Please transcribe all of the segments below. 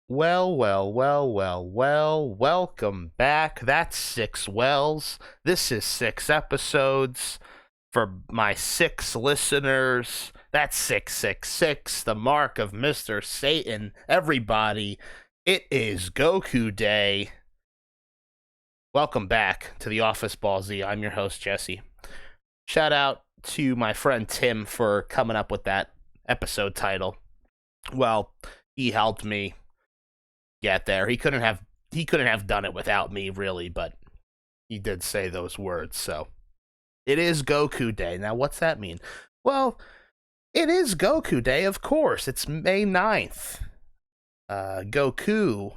Welcome back. That's 6 wells. This is 6 episodes for my 6 listeners. That's 666, the mark of Mr. Satan. Everybody, it is Goku Day. Welcome back to the Office Ball Z. I'm your host, Jesse. Shout out to my friend Tim for coming up with that episode title. Well, he helped me get there. He couldn't have done it without me, really, but he did say those words. So it is Goku Day. Now, what's that mean? Well, it is Goku Day, of course. It's May 9th. Goku,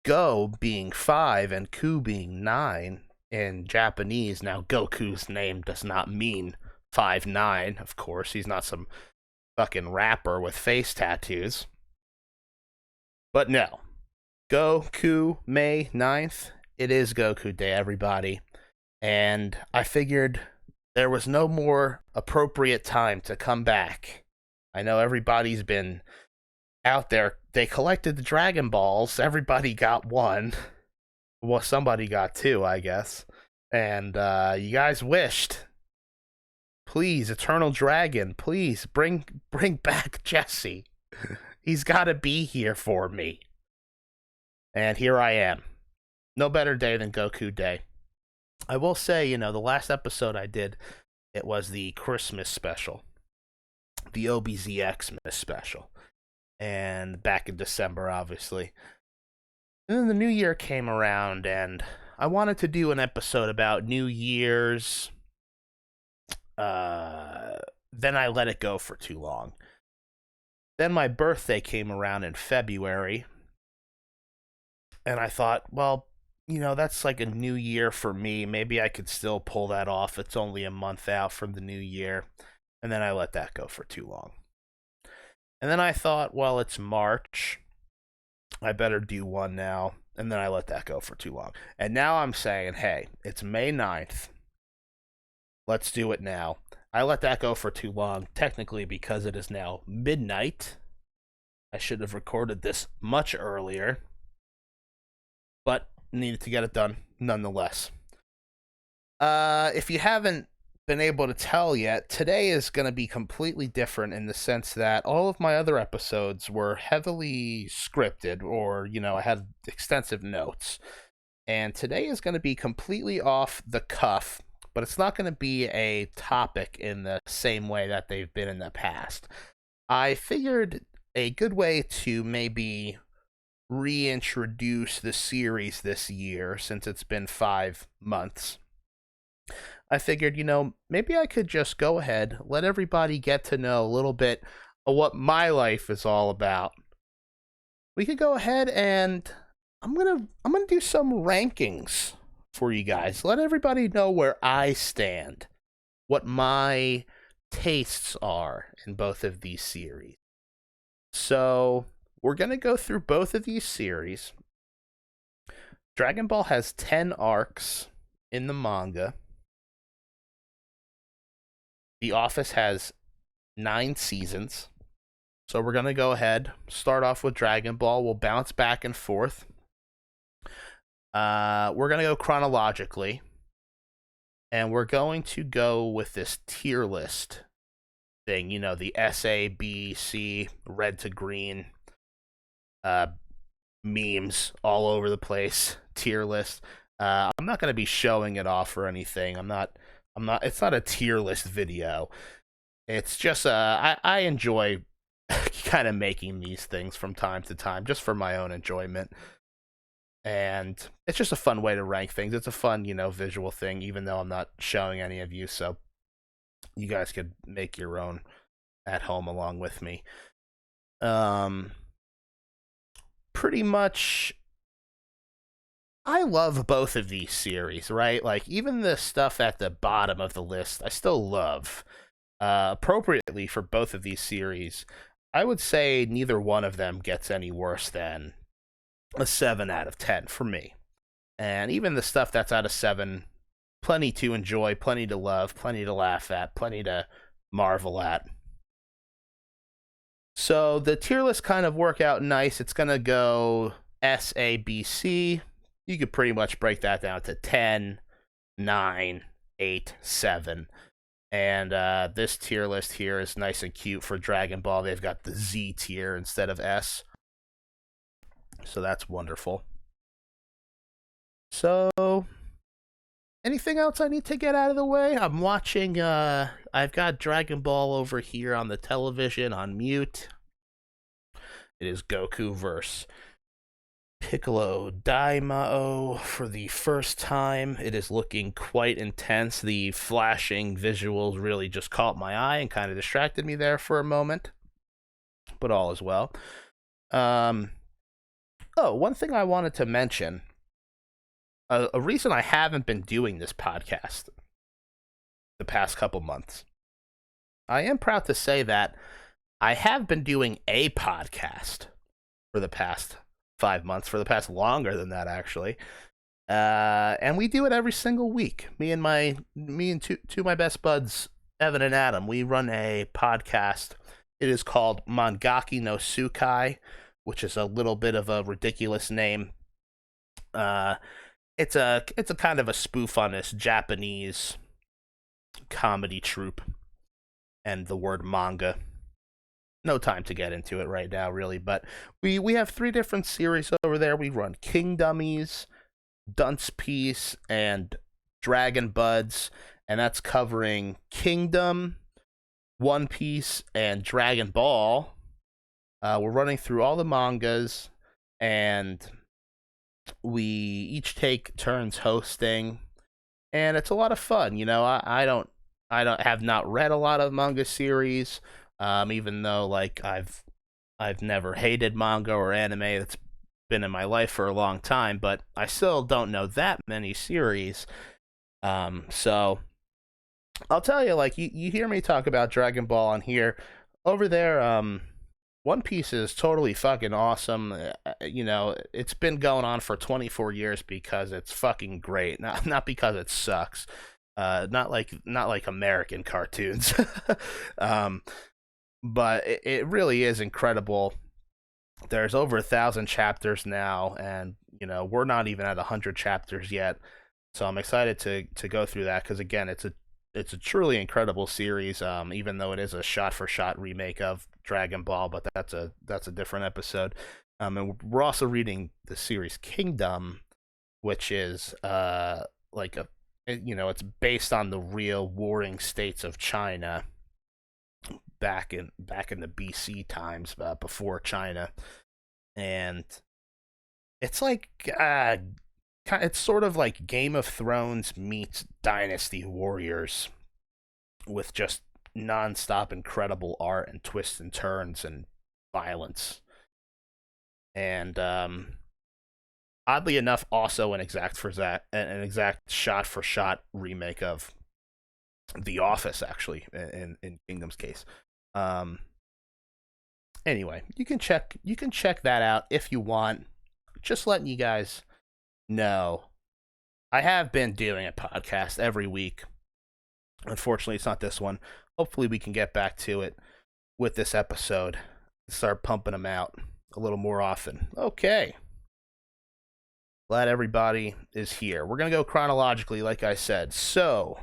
Go being 5 and Ku being 9 in Japanese. Now, Goku's name does not mean 5'9", of course. He's not some fucking rapper with face tattoos. But no, Goku, May 9th, it is Goku Day, everybody. And I figured there was no more appropriate time to come back. I know everybody's been out there. They collected the Dragon Balls. Everybody got one. Well, somebody got two, I guess. And you guys wished. Please, Eternal Dragon, please bring back Jesse. He's got to be here for me. And here I am. No better day than Goku Day. I will say, the last episode I did, it was the Christmas special. The OBZXmas special. And back in December, obviously. And then the New Year came around, and I wanted to do an episode about New Year's. Then I let it go for too long. Then my birthday came around in February, and I thought, well, that's like a new year for me. Maybe I could still pull that off. It's only a month out from the new year. And then I let that go for too long. And then I thought, well, it's March. I better do one now. And then I let that go for too long. And now I'm saying, hey, it's May 9th. Let's do it now. I let that go for too long, technically because it is now midnight. I should have recorded this much earlier, but needed to get it done nonetheless. If you haven't been able to tell yet, today is going to be completely different in the sense that all of my other episodes were heavily scripted, or, I had extensive notes. And today is going to be completely off the cuff. But it's not going to be a topic in the same way that they've been in the past. I figured a good way to maybe reintroduce the series this year, since it's been 5 months, I figured, maybe I could just go ahead, let everybody get to know a little bit of what my life is all about. We could go ahead and I'm gonna do some rankings for you guys. Let everybody know where I stand, what my tastes are in both of these series. So we're going to go through both of these series. Dragon Ball has 10 arcs in the manga. The Office has 9 seasons. So we're going to go ahead, start off with Dragon Ball. We'll bounce back and forth. We're going to go chronologically, and we're going to go with this tier list thing, the S, A, B, C, red to green, memes all over the place, tier list. I'm not going to be showing it off or anything. It's not a tier list video. It's just, I enjoy kind of making these things from time to time, just for my own enjoyment. And it's just a fun way to rank things. It's a fun, visual thing, even though I'm not showing any of you, so you guys could make your own at home along with me. Pretty much, I love both of these series, right? Like, even the stuff at the bottom of the list, I still love. Appropriately for both of these series, I would say neither one of them gets any worse than a 7 out of 10 for me. And even the stuff that's out of 7, plenty to enjoy, plenty to love, plenty to laugh at, plenty to marvel at. So the tier list kind of work out nice. It's going to go S, A, B, C. You could pretty much break that down to 10, 9, 8, 7. And this tier list here is nice and cute for Dragon Ball. They've got the Z tier instead of S. So that's wonderful. So, anything else I need to get out of the way? I'm watching, I've got Dragon Ball over here on the television on mute. It is Goku versus Piccolo Daimao for the first time. It is looking quite intense. The flashing visuals really just caught my eye and kind of distracted me there for a moment. But all is well. One thing I wanted to mention. A reason I haven't been doing this podcast the past couple months. I am proud to say that I have been doing a podcast for the past 5 months, for the past longer than that, actually. And we do it every single week. Me and two of my best buds, Evan and Adam, we run a podcast. It is called Mangaki no Tsukai, which is a little bit of a ridiculous name. It's a kind of a spoof on this Japanese comedy troupe and the word manga. No time to get into it right now, really, but we have 3 different series over there. We run King Dummies, Dunce Piece, and Dragon Buds, and that's covering Kingdom, One Piece, and Dragon Ball. We're running through all the mangas, and we each take turns hosting, and it's a lot of fun. You know, I have not read a lot of manga series, even though like I've never hated manga or anime. That's been in my life for a long time, but I still don't know that many series. So I'll tell you, like you hear me talk about Dragon Ball on here. Over there, One Piece is totally fucking awesome. You know, it's been going on for 24 years because it's fucking great. Not because it sucks. Not like American cartoons. But it really is incredible. There's over 1,000 chapters now, and you know we're not even at 100 chapters yet. So I'm excited to go through that because again, it's a truly incredible series. Even though it is a shot-for-shot remake of Dragon Ball, but that's a different episode. And we're also reading the series Kingdom, which is it's based on the real warring states of China back in the BC times, before China, and it's like it's sort of like Game of Thrones meets Dynasty Warriors with just non-stop incredible art and twists and turns and violence. And oddly enough, also an exact shot-for-shot remake of The Office, actually, in Kingdom's case. Anyway, you can check that out if you want. Just letting you guys know, I have been doing a podcast every week. Unfortunately, it's not this one. Hopefully, we can get back to it with this episode. Start pumping them out a little more often. Okay. Glad everybody is here. We're going to go chronologically, like I said. So,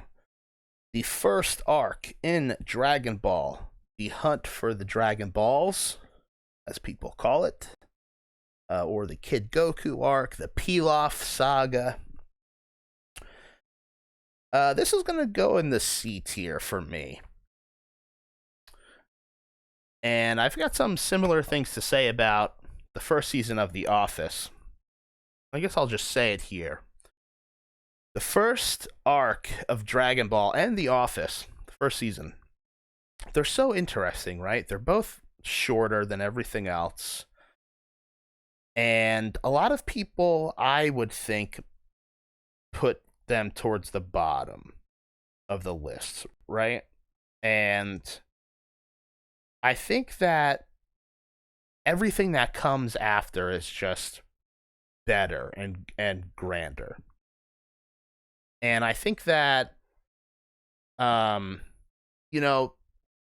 the first arc in Dragon Ball, the Hunt for the Dragon Balls, as people call it, or the Kid Goku arc, the Pilaf saga. This is going to go in the C tier for me. And I've got some similar things to say about the first season of The Office. I guess I'll just say it here. The first arc of Dragon Ball and The Office, the first season, they're so interesting, right? They're both shorter than everything else. And a lot of people, I would think, put them towards the bottom of the list, right? And I think that everything that comes after is just better and grander. And I think that,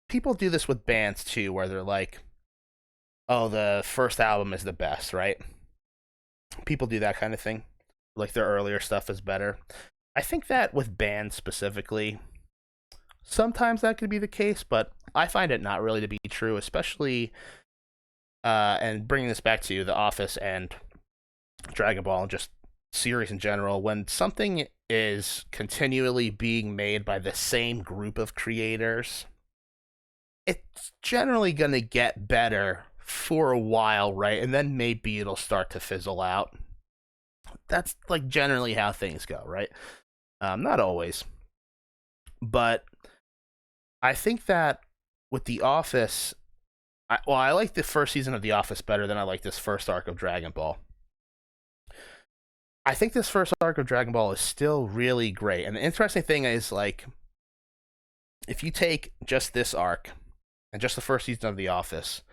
people do this with bands too, where they're like, oh, the first album is the best, right? People do that kind of thing. Like their earlier stuff is better. I think that with bands specifically, sometimes that could be the case, but I find it not really to be true, especially and bringing this back to The Office and Dragon Ball and just series in general, when something is continually being made by the same group of creators, it's generally going to get better for a while, right? And then maybe it'll start to fizzle out. That's like generally how things go, right? Not always, but I think that with The Office, I like the first season of The Office better than I like this first arc of Dragon Ball. I think this first arc of Dragon Ball is still really great. And the interesting thing is, like, if you take just this arc and just the first season of The Office,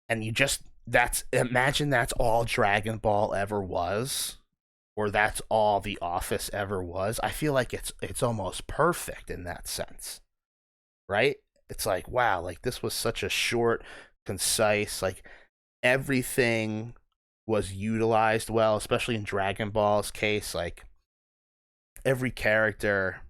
and you just imagine that's all Dragon Ball ever was, or that's all The Office ever was. I feel like it's almost perfect in that sense, right? It's like, wow, like this was such a short, concise, like everything was utilized well, especially in Dragon Ball's case. Like every character,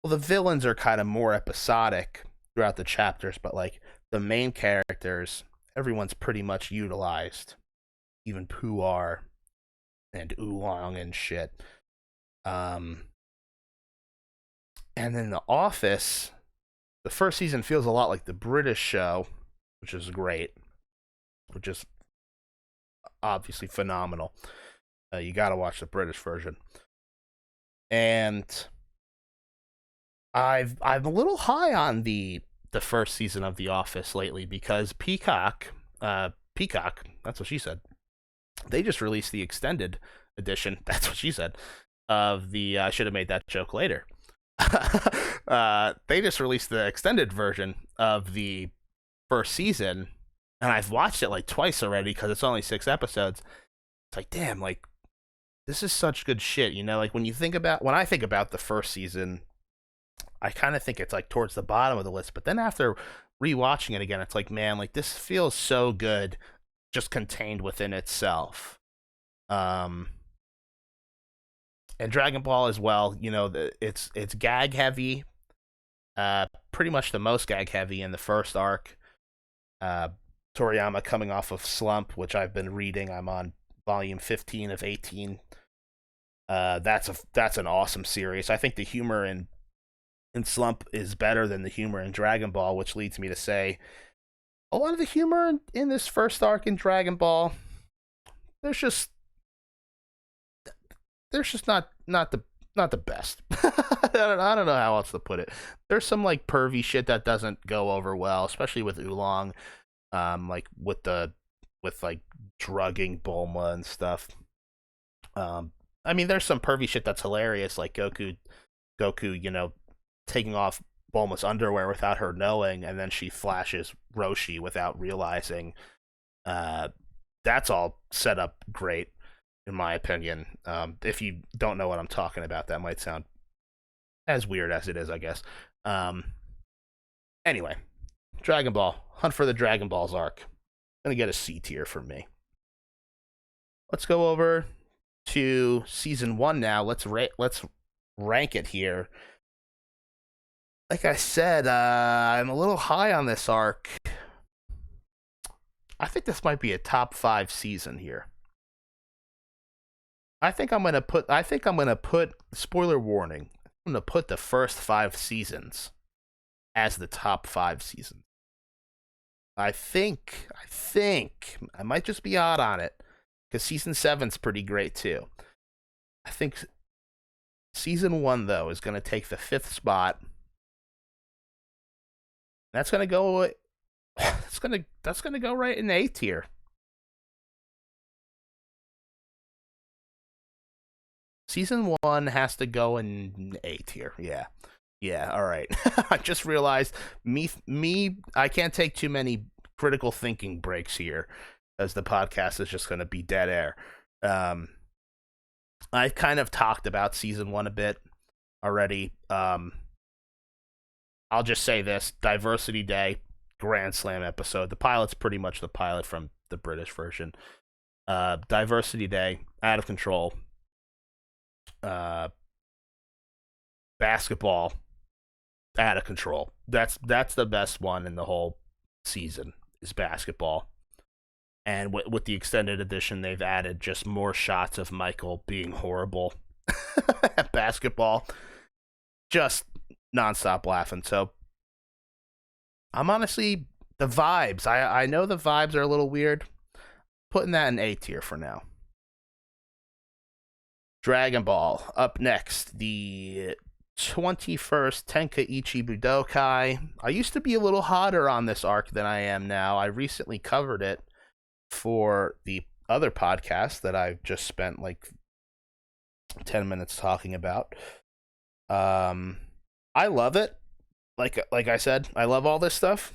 well, the villains are kind of more episodic throughout the chapters, but like the main characters, everyone's pretty much utilized, even Puar and Oolong and shit. Um, and then The Office, the first season feels a lot like the British show, which is great, which is obviously phenomenal. You got to watch the British version. And I'm a little high on the first season of The Office lately because Peacock, that's what she said. They just released the extended edition. That's what she said. Of the I should have made that joke later. They just released the extended version of the first season, and I've watched it like twice already because it's only 6 episodes. It's like, damn, like this is such good shit, you know? Like when I think about the first season, I kind of think it's like towards the bottom of the list, but then after rewatching it again, it's like, man, like this feels so good, just contained within itself. Um, and Dragon Ball as well, you know, it's gag heavy, pretty much the most gag heavy in the first arc. Uh, Toriyama coming off of Slump, which I've been reading. I'm on volume 15 of 18. That's an awesome series. I think the humor in Slump is better than the humor in Dragon Ball, which leads me to say a lot of the humor in this first arc in Dragon Ball, there's just not the best. I don't know how else to put it. There's some like pervy shit that doesn't go over well, especially with Oolong, like with like drugging Bulma and stuff. I mean, there's some pervy shit that's hilarious, like Goku, you know, taking off Bulma's underwear without her knowing, and then she flashes Roshi without realizing. That's all set up great, in my opinion. If you don't know what I'm talking about, that might sound as weird as it is, I guess. Anyway, Dragon Ball, Hunt for the Dragon Balls arc. Gonna get a C tier from me. Let's go over to season 1 now. Let's rank it here. Like I said, I'm a little high on this arc. I think this might be a top 5 season here. I think I'm gonna put spoiler warning. I'm gonna put the first 5 seasons as the top 5 seasons. I think I might just be odd on it because season 7's pretty great too. I think season 1 though is gonna take the 5th spot. That's gonna go. That's gonna go right in the A tier. Season 1 has to go in A tier. Yeah. All right. I just realized me. I can't take too many critical thinking breaks here, as the podcast is just gonna be dead air. I've kind of talked about season 1 a bit already. I'll just say this: Diversity Day Grand Slam episode. The pilot's pretty much the pilot from the British version. Diversity Day, out of control. Basketball, out of control. That's the best one in the whole season is basketball. And with the extended edition, they've added just more shots of Michael being horrible at basketball. Just nonstop laughing. So I'm honestly, the vibes. I know the vibes are a little weird. Putting that in A tier for now. Dragon Ball up next. The 21st Tenkaichi Budokai. I used to be a little hotter on this arc than I am now. I recently covered it for the other podcast that I've just spent like 10 minutes talking about. I love it. Like I said, I love all this stuff.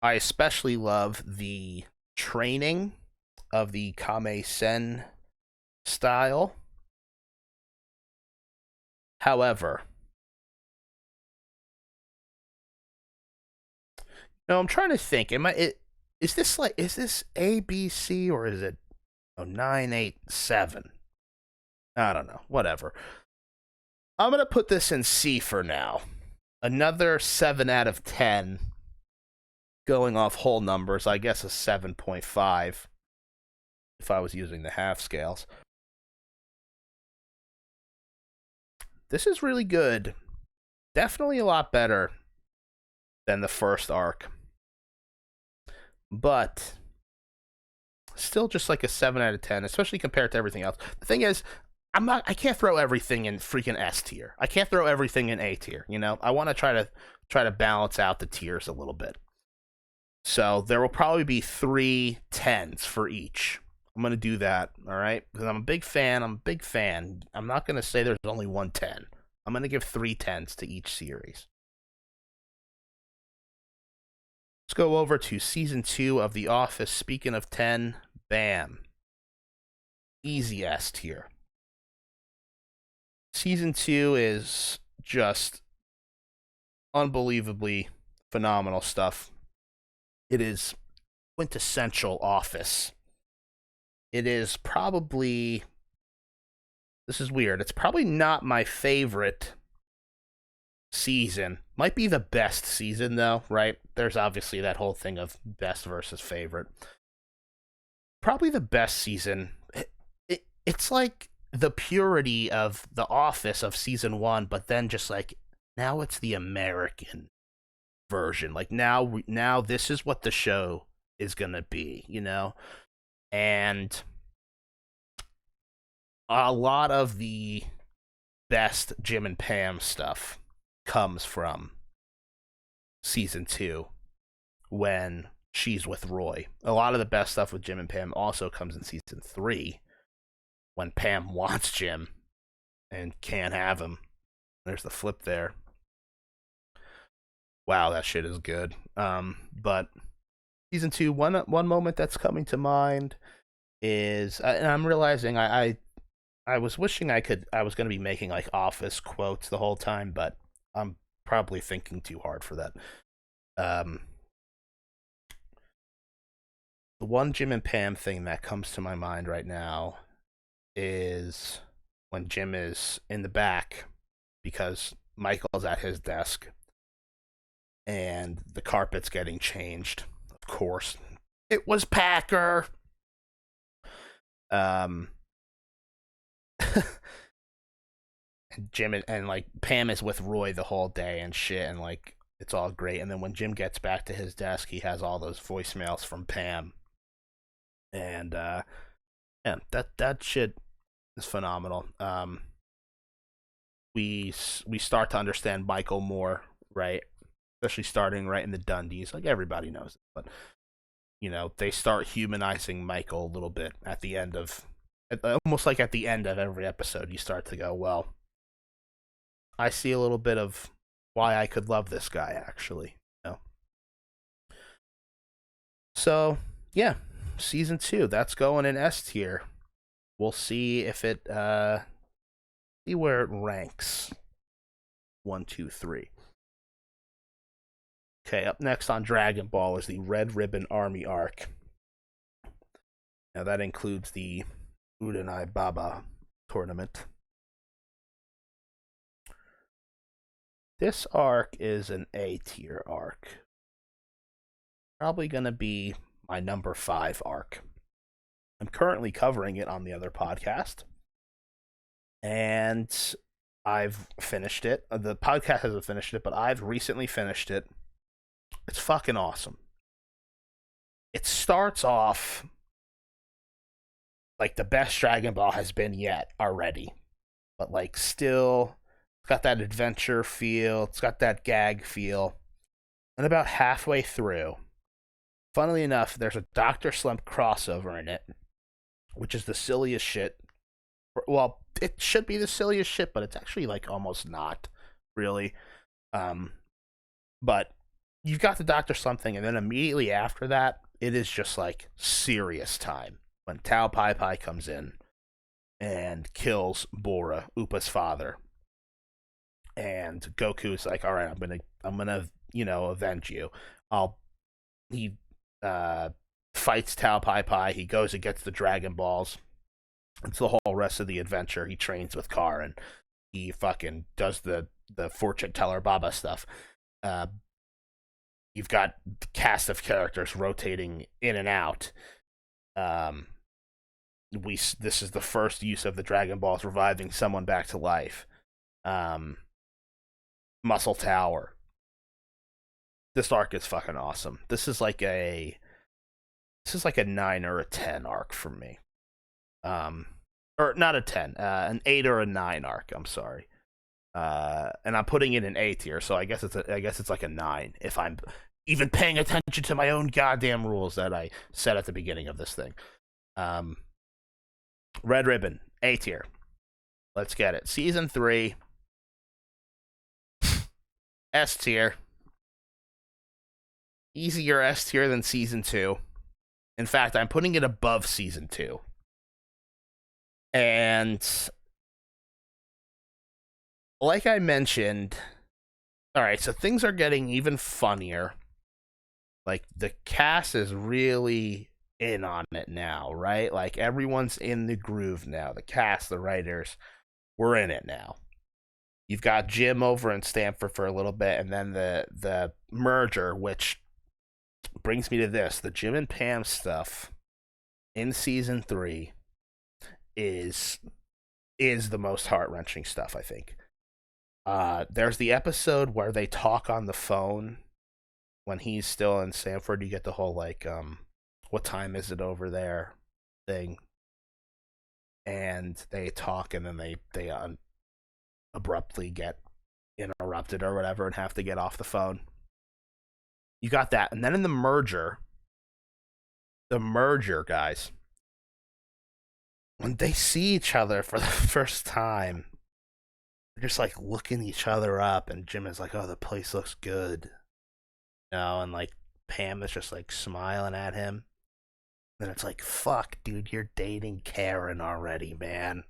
I especially love the training of the Kame-sen style. However, no, I'm trying to think. Is this A, B, C, or is it 9, 8, 7? I don't know. Whatever. I'm gonna put this in C for now. Another 7 out of 10. Going off whole numbers, I guess a 7.5 if I was using the half scales. This is really good. Definitely a lot better than the first arc. But still just like a 7 out of 10, especially compared to everything else. The thing is, I can't throw everything in freaking S tier. I can't throw everything in A tier, you know? I want to try to balance out the tiers a little bit. So there will probably be 3 10s for each. I'm going to do that, all right? Because I'm a big fan. I'm not going to say there's only one 10. I'm going to give 3 10s to each series. Let's go over to Season 2 of The Office. Speaking of 10, bam. Easy S tier. Season 2 is just unbelievably phenomenal stuff. It is quintessential Office. It is probably... This is weird. It's probably not my favorite season. Might be the best season, though, right? There's obviously that whole thing of best versus favorite. Probably the best season. It's like the purity of The Office of season 1, but then just like, now it's the American version. Like, now this is what the show is gonna be, you know? And a lot of the best Jim and Pam stuff comes from season 2 when she's with Roy. A lot of the best stuff with Jim and Pam also comes in season 3 when Pam wants Jim and can't have him. There's the flip there. Wow, that shit is good. But season 2, one moment that's coming to mind is, and I'm realizing I was wishing I was going to be making like Office quotes the whole time, but I'm probably thinking too hard for that. The one Jim and Pam thing that comes to my mind right now is when Jim is in the back because Michael's at his desk and the carpet's getting changed. Of course, it was Packer. And Jim and like Pam is with Roy the whole day and shit, and like it's all great. And then when Jim gets back to his desk, he has all those voicemails from Pam, and yeah, that shit is phenomenal. We start to understand Michael more, right? Especially starting right in the Dundies, like everybody knows it, but you know they start humanizing Michael a little bit at the end of, almost like at the end of every episode, you start to go, well, I see a little bit of why I could love this guy, actually. You know? So, yeah, season 2, that's going in S tier. We'll see if it, see where it ranks. 1, 2, 3. Okay, up next on Dragon Ball is the Red Ribbon Army arc. Now that includes the Udanai Baba tournament. This arc is an A tier arc. Probably gonna be my number 5 arc. I'm currently covering it on the other podcast. And I've finished it. The podcast hasn't finished it, but I've recently finished it. It's fucking awesome. It starts off like the best Dragon Ball has been yet already. But like still, it's got that adventure feel. It's got that gag feel. And about halfway through, funnily enough, there's a Dr. Slump crossover in it, which is the silliest shit. Well, it should be the silliest shit, but it's actually like almost not really. But you've got the Dr. Slump thing, and then immediately after that, it is just like serious time when Tao Pai Pai comes in and kills Bora, Upa's father. And Goku's like, all right, I'm gonna, avenge you. He fights Tao Pai Pai. He goes and gets the Dragon Balls. It's the whole rest of the adventure. He trains with Karin. He fucking does the fortune teller Baba stuff. You've got the cast of characters rotating in and out. This is the first use of the Dragon Balls reviving someone back to life. Muscle Tower. This arc is fucking awesome. This is like a 9 or a 10 arc for me. Or not a 10, an 8 or a 9 arc. I'm sorry. And I'm putting it in A tier, so I guess it's like a 9 if I'm even paying attention to my own goddamn rules that I set at the beginning of this thing. Red Ribbon, A tier. Let's get it. Season 3, S tier. Easier S tier than Season 2. In fact, I'm putting it above Season 2. And like I mentioned, alright, so things are getting even funnier. Like, the cast is really in on it now, right? Like, everyone's in the groove now. The cast, the writers, we're in it now. You've got Jim over in Stanford for a little bit, and then the merger, which brings me to this. The Jim and Pam stuff in Season 3 is the most heart-wrenching stuff, I think. There's the episode where they talk on the phone when he's still in Stanford. You get the whole, like, what time is it over there thing. And they talk, and then they abruptly get interrupted or whatever and have to get off the phone. You got that. And then in the merger, guys, when they see each other for the first time, they're just like looking each other up, and Jim is like, oh, the place looks good. And like Pam is just like smiling at him. And it's like, fuck, dude, you're dating Karen already, man.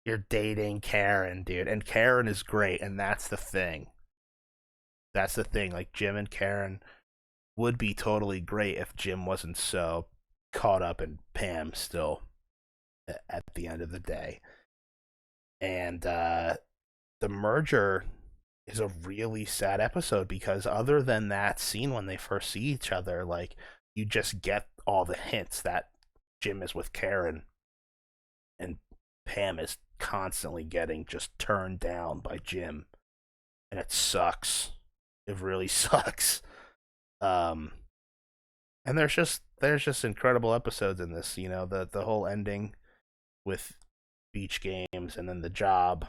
You're dating Karen, dude. And Karen is great, and that's the thing. Like, Jim and Karen would be totally great if Jim wasn't so caught up in Pam still at the end of the day. And the merger is a really sad episode because other than that scene when they first see each other, like, you just get all the hints that Jim is with Karen and Pam is constantly getting just turned down by Jim. And it sucks. It really sucks. And there's just incredible episodes in this, the whole ending with beach games and then the job.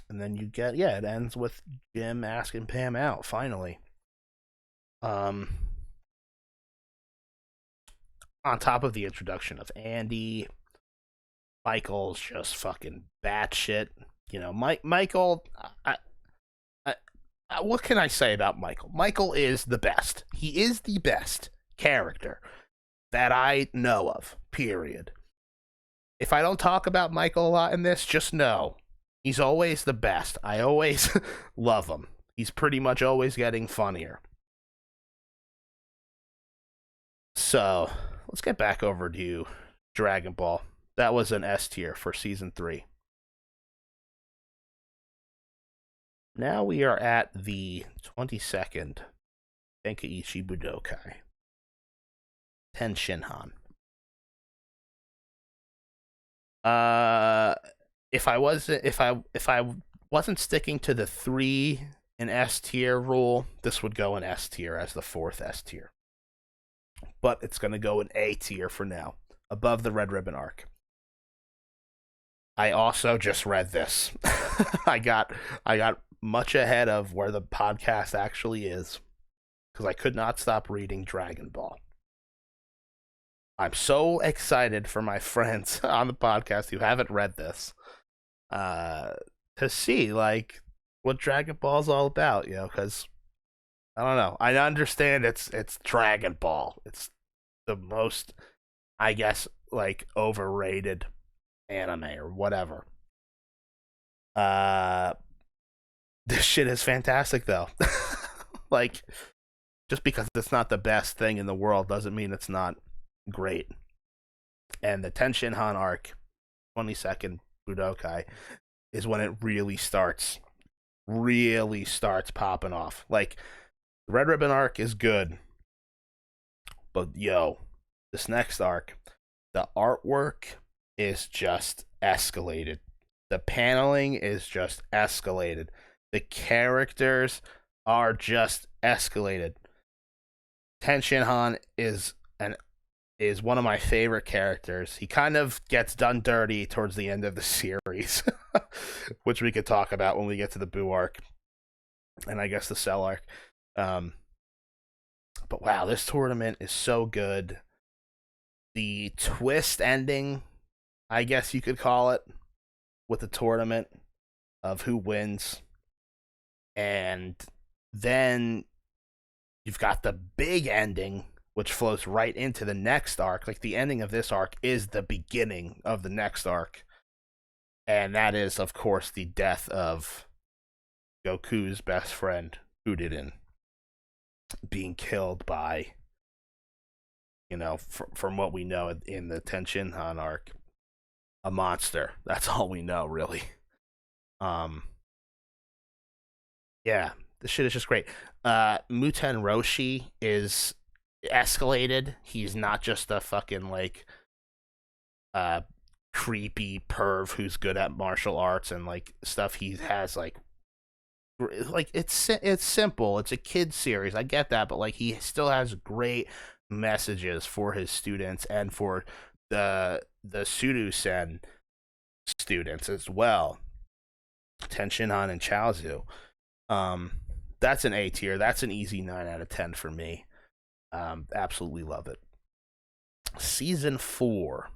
And then you get, it ends with Jim asking Pam out, finally. On top of the introduction of Andy, Michael's just fucking batshit. Michael, what can I say about Michael? Michael is the best. He is the best character that I know of, period. If I don't talk about Michael a lot in this, just know he's always the best. I always love him. He's pretty much always getting funnier. So let's get back over to Dragon Ball. That was an S tier for season 3. Now we are at the 22nd Tenkaichi Budokai. Ten Shinhan. If I wasn't sticking to the 3 in S tier rule, this would go in S tier as the 4th S tier. But it's gonna go in A tier for now, above the Red Ribbon arc. I also just read this. I got much ahead of where the podcast actually is because I could not stop reading Dragon Ball. I'm so excited for my friends on the podcast who haven't read this to see like what Dragon Ball's all about, because I don't know. I understand it's Dragon Ball. It's the most, I guess, like overrated anime or whatever. This shit is fantastic though. Like, just because it's not the best thing in the world doesn't mean it's not great. And the Ten Shinhan arc, 22nd Budokai, is when it really starts popping off. Like, the Red Ribbon arc is good, but this next arc, the artwork is just escalated. The paneling is just escalated. The characters are just escalated. Ten Shinhan is one of my favorite characters. He kind of gets done dirty towards the end of the series, which we could talk about when we get to the Boo arc, and I guess the Cell arc. But wow, this tournament is so good. The twist ending, I guess you could call it, with the tournament of who wins. And then you've got the big ending, which flows right into the next arc. Like, the ending of this arc is the beginning of the next arc. And that is, of course, the death of Goku's best friend, Udiden, being killed by, from what we know in the Ten Shinhan arc, a monster. That's all we know, really. Yeah, this shit is just great. Muten Roshi is escalated. He's not just a fucking like creepy perv who's good at martial arts and like stuff. He has like it's simple. It's a kid series. I get that, but like he still has great messages for his students and for the Sudu-sen students as well. Ten Shinhan and Chaozu. That's an A tier. That's an easy 9 out of 10 for me. Absolutely love it. Season 4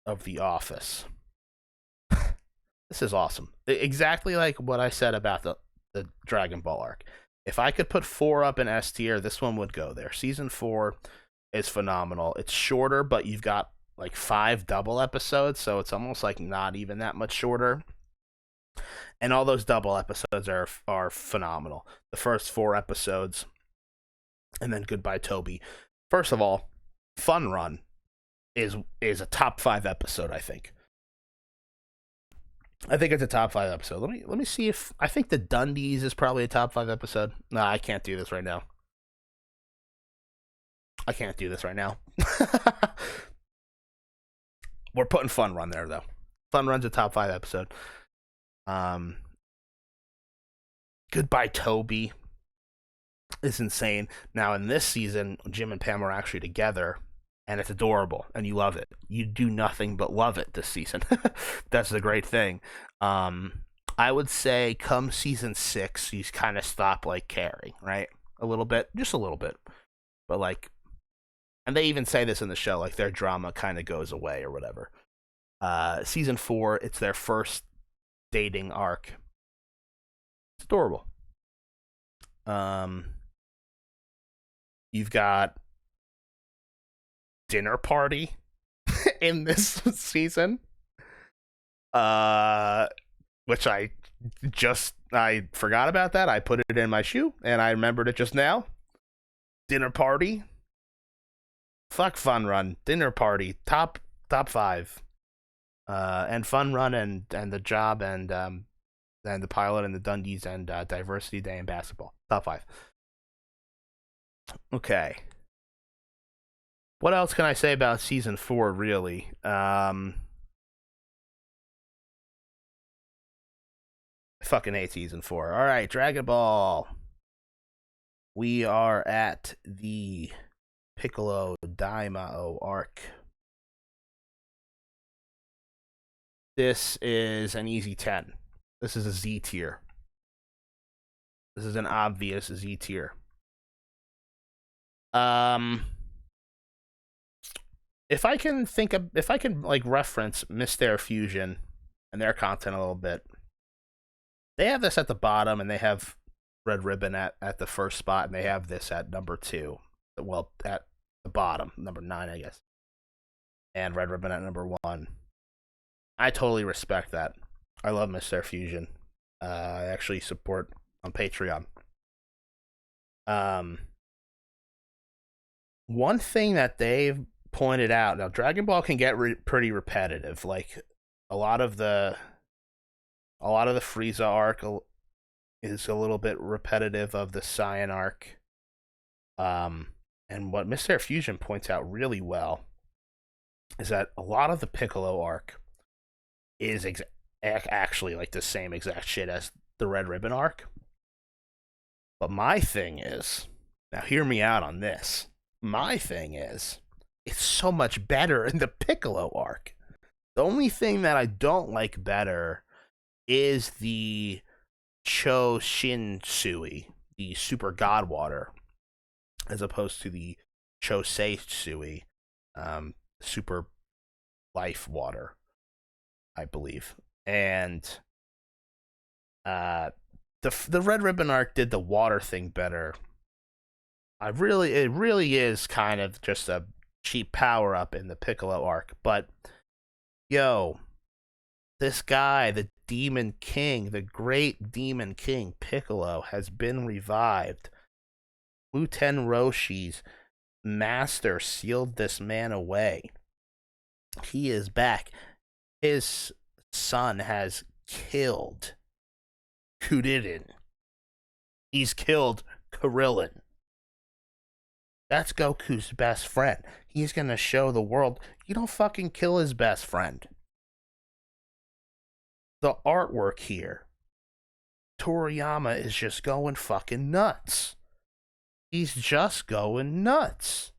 of The Office. This is awesome. Exactly like what I said about the Dragon Ball arc. If I could put 4 up in S tier, this one would go there. Season 4 is phenomenal. It's shorter, but you've got like 5 double episodes, so it's almost like not even that much shorter. And all those double episodes are phenomenal. The first 4 episodes, and then Goodbye Toby. First of all, Fun Run is a top 5 episode, I think. I think it's a top 5 episode. Let me see if I think the Dundies is probably a top 5 episode. No, I can't do this right now. We're putting Fun Run there though. Fun Run's a top 5 episode. Goodbye Toby is insane. Now in this season, Jim and Pam are actually together, and it's adorable, and you love it. You do nothing but love it this season. That's the great thing. I would say come season 6, you kind of stop like caring, right? A little bit, just a little bit, but like, and they even say this in the show, like their drama kind of goes away or whatever. Season 4, it's their first dating arc. It's adorable. You've got dinner party in this season, which I I forgot about that. I put it in my shoe, and I remembered it just now. Dinner party. Fuck Fun Run. Dinner party. Top 5. And Fun Run and the job and the pilot and the Dundies and Diversity Day in basketball. Top 5. Okay. What else can I say about season 4? Really? I fucking hate season 4. All right, Dragon Ball. We are at the Piccolo Daimao arc. This is an easy 10. This is a Z tier. This is an obvious Z tier. If I can like reference Mr. Fusion and their content a little bit, they have this at the bottom, and they have Red Ribbon at the first spot, and they have this at number 2. Well, at the bottom, number 9, I guess, and Red Ribbon at number 1. I totally respect that. I love Mr. Fusion. I actually support on Patreon. One thing that they've pointed out, now Dragon Ball can get pretty repetitive. Like a lot of the Frieza arc is a little bit repetitive of the Saiyan arc. And what Mr. Fusion points out really well is that a lot of the Piccolo arc is actually like the same exact shit as the Red Ribbon arc. But my thing is, now hear me out on this. My thing is, it's so much better in the Piccolo arc. The only thing that I don't like better is the Cho Shin Sui, the Super God Water, as opposed to the Cho Sei Sui, Super Life Water, I believe. And the Red Ribbon arc did the water thing better. It really is kind of just a cheap power up in the Piccolo arc. But yo, this guy, the Demon King, the great Demon King Piccolo, has been revived. Muten Roshi's master sealed this man away. He is back. His son has killed Kuririn. He's killed Krillin. That's Goku's best friend. He's gonna show the world you don't fucking kill his best friend. The artwork here, Toriyama is just going fucking nuts. He's just going nuts.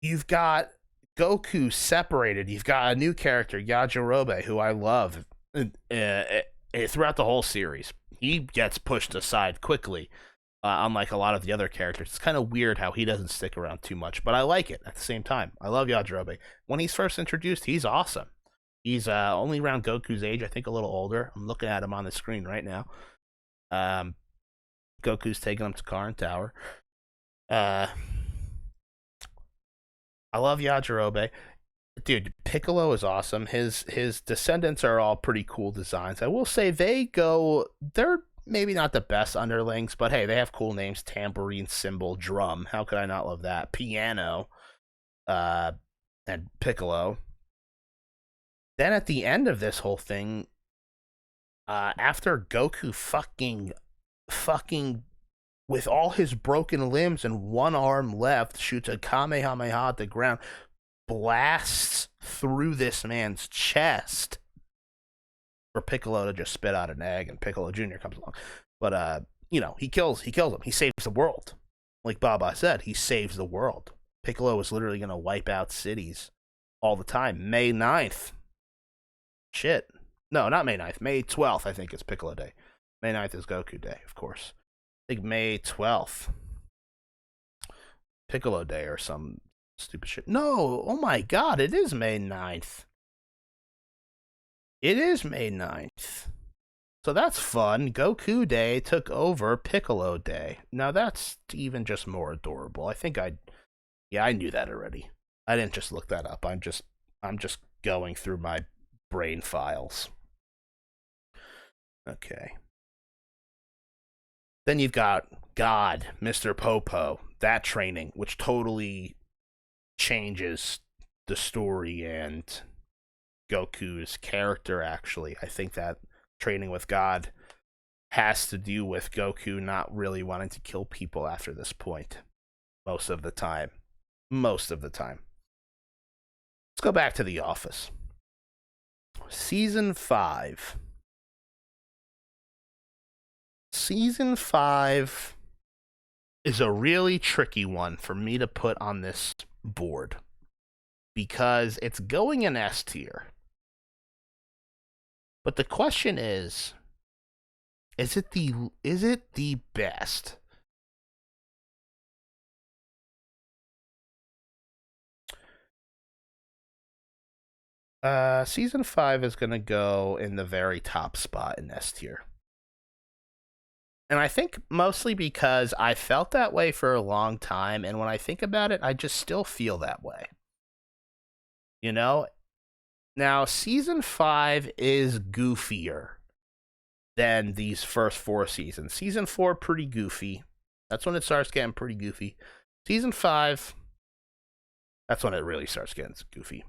You've got Goku separated. You've got a new character, Yajirobe, who I love throughout the whole series. He gets pushed aside quickly, unlike a lot of the other characters. It's kind of weird how he doesn't stick around too much, but I like it at the same time. I love Yajirobe. When he's first introduced, he's awesome. He's only around Goku's age, I think a little older. I'm looking at him on the screen right now. Goku's taking him to Karin Tower. I love Yajirobe. Dude, Piccolo is awesome. His descendants are all pretty cool designs. I will say they're maybe not the best underlings, but hey, they have cool names. Tambourine, cymbal, drum. How could I not love that? Piano, and Piccolo. Then at the end of this whole thing, after Goku fucking with all his broken limbs and one arm left, shoots a Kamehameha at the ground, blasts through this man's chest for Piccolo to just spit out an egg, and Piccolo Jr. comes along. But he kills him. He saves the world. Like Baba said, he saves the world. Piccolo is literally gonna wipe out cities all the time. May 9th. Shit. No, not May 9th. May 12th, I think, is Piccolo Day. May 9th is Goku Day, of course. I think May 12th. Piccolo Day or some stupid shit. No, oh my god, it is May 9th. It is May 9th. So that's fun. Goku Day took over Piccolo Day. Now that's even just more adorable. I knew that already. I didn't just look that up. I'm just going through my brain files. Okay. Then you've got God, Mr. Popo, that training, which totally changes the story and Goku's character, actually. I think that training with God has to do with Goku not really wanting to kill people after this point. Most of the time. Most of the time. Let's go back to The Office. Season 5. Season 5 is a really tricky one for me to put on this board because it's going in S tier. But the question is it the best? Season 5 is going to go in the very top spot in S tier. And I think mostly because I felt that way for a long time, and when I think about it, I just still feel that way. You know? Now, Season 5 is goofier than these first 4 seasons. Season 4, pretty goofy. That's when it starts getting pretty goofy. Season 5, that's when it really starts getting goofy.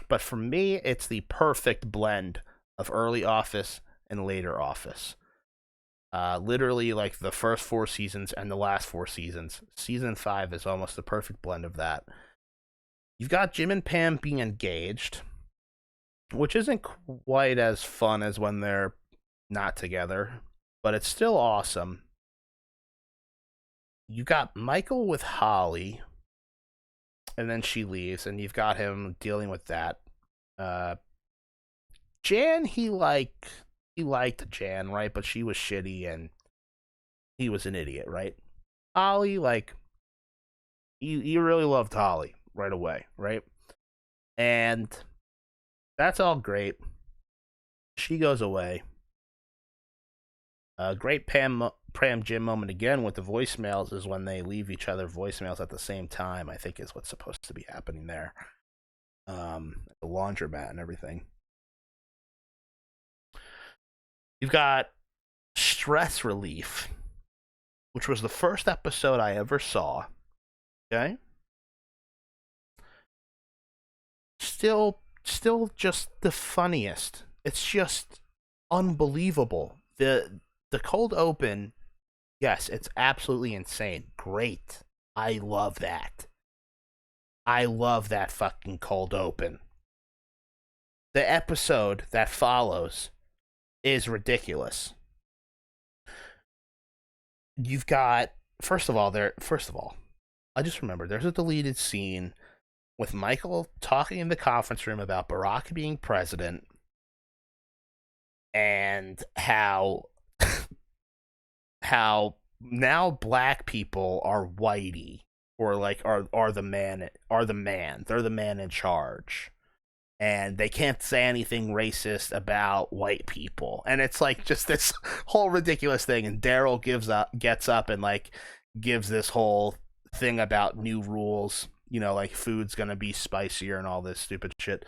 But for me, it's the perfect blend of early Office and later Office. Literally, like the first 4 seasons and the last 4 seasons. Season 5 is almost the perfect blend of that. You've got Jim and Pam being engaged, which isn't quite as fun as when they're not together, but it's still awesome. You got Michael with Holly, and then she leaves, and you've got him dealing with that. Jan, he liked Jan, right? But she was shitty, and he was an idiot, right? Holly, like, you really loved Holly right away, right? And that's all great. She goes away. A great Pam Jim moment again with the voicemails is when they leave each other voicemails at the same time, I think is what's supposed to be happening there. The laundromat and everything. You've got Stress Relief, which was the first episode I ever saw. Okay? Still just the funniest. It's just unbelievable. The cold open, yes, it's absolutely insane. Great. I love that. I love that fucking cold open. The episode that follows is ridiculous. You've got first of all, I just remembered there's a deleted scene with Michael talking in the conference room about Barack being president and how now black people are whitey or like are the man they're the man in charge and they can't say anything racist about white people, and it's like just this whole ridiculous thing, and Daryl gets up and like gives this whole thing about new rules, like food's gonna be spicier and all this stupid shit.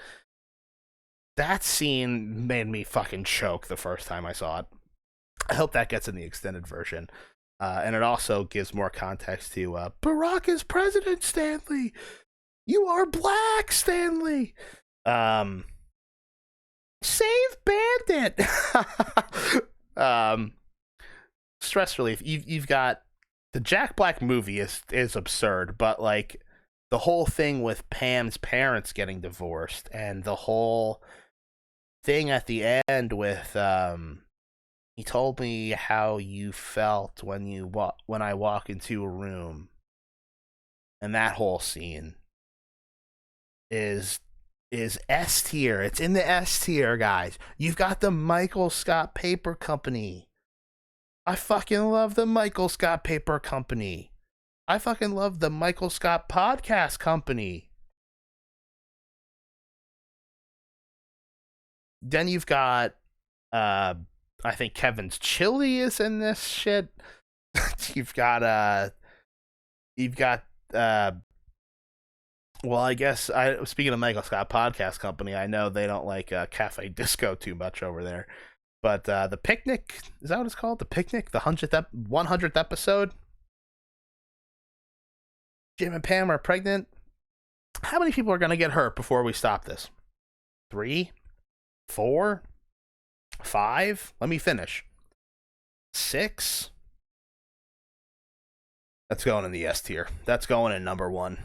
That scene made me fucking choke the first time I saw it. I hope that gets in the extended version. And it also gives more context to Barack is president, Stanley. You are black, Stanley. Save Bandit. Stress relief. You've got the Jack Black movie is absurd, but like the whole thing with Pam's parents getting divorced and the whole thing at the end with he told me how you felt when I walk into a room, and that whole scene is S tier. It's in the S tier, guys. You've got the Michael Scott Paper Company. I fucking love the Michael Scott Paper Company. I fucking love the Michael Scott Podcast Company. Then you've got I think Kevin's Chili is in this shit. you've got well, I guess speaking of Michael Scott Podcast Company, I know they don't like Cafe Disco too much over there. But the picnic, is that what it's called? The picnic, the 100th episode. Jim and Pam are pregnant. How many people are going to get hurt before we stop this? 3, 4, 5. Let me finish. 6. That's going in the S tier. That's going in number 1.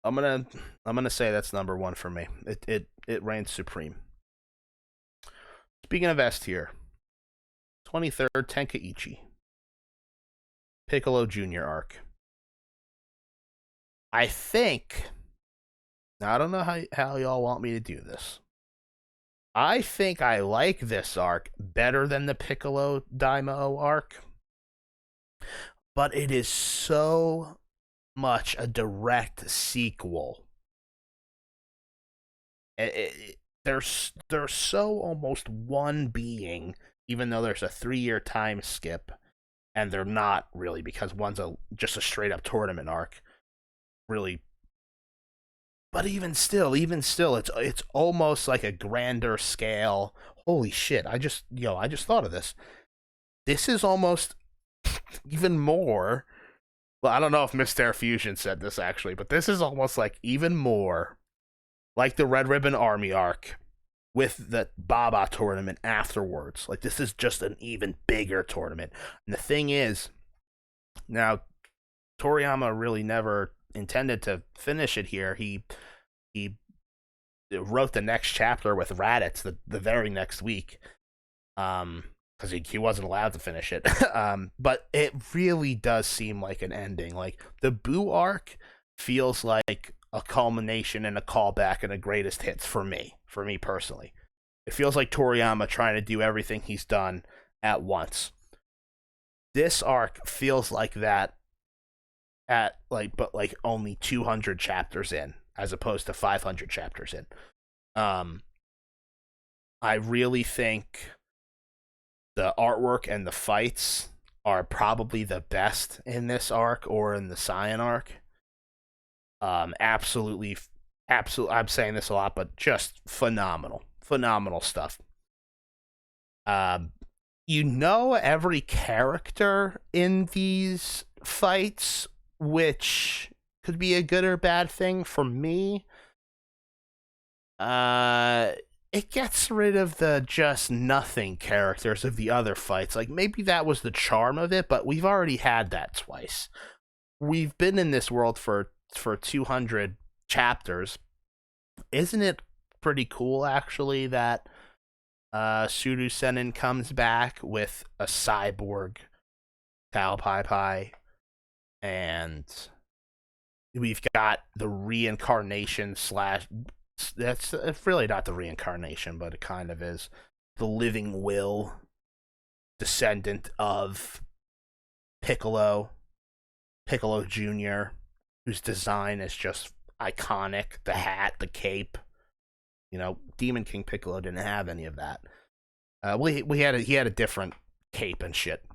I'm gonna say that's number 1 for me. It reigns supreme. Speaking of S tier, 23rd Tenkaichi, Piccolo Jr. arc. I think, now I don't know how y'all want me to do this. I think I like this arc better than the Piccolo Daimao arc, but it is so much a direct sequel. They're so almost one being, even though there's a 3-year time skip, and they're not really, because one's just a straight up tournament arc, really. But even still, it's almost like a grander scale. Holy shit! I just thought of this. This is almost even more. Well, I don't know if Myster Fusion said this actually, but this is almost like even more like the Red Ribbon Army arc with the Baba tournament afterwards. Like, this is just an even bigger tournament. And the thing is, now Toriyama really never intended to finish it here. He wrote the next chapter with Raditz the very next week, because he wasn't allowed to finish it. But it really does seem like an ending. Like, the Boo arc feels like a culmination and a callback and a greatest hits for me personally. It feels like Toriyama trying to do everything he's done at once. This arc feels like that but only 200 chapters in, as opposed to 500 chapters in. I really think the artwork and the fights are probably the best in this arc or in the Saiyan arc. Absolutely. I'm saying this a lot, but just phenomenal stuff. Every character in these fights, which could be a good or bad thing for me. It gets rid of the just nothing characters of the other fights. Like, maybe that was the charm of it, but we've already had that twice. We've been in this world for 200 chapters. Isn't it pretty cool, actually, that Suru Senin comes back with a cyborg Tao Pai Pai, and we've got the reincarnation / that's really not the reincarnation, but it kind of is, the living will descendant of Piccolo Jr., whose design is just iconic. The hat, the cape. Demon King Piccolo didn't have any of that. He had a different cape and shit.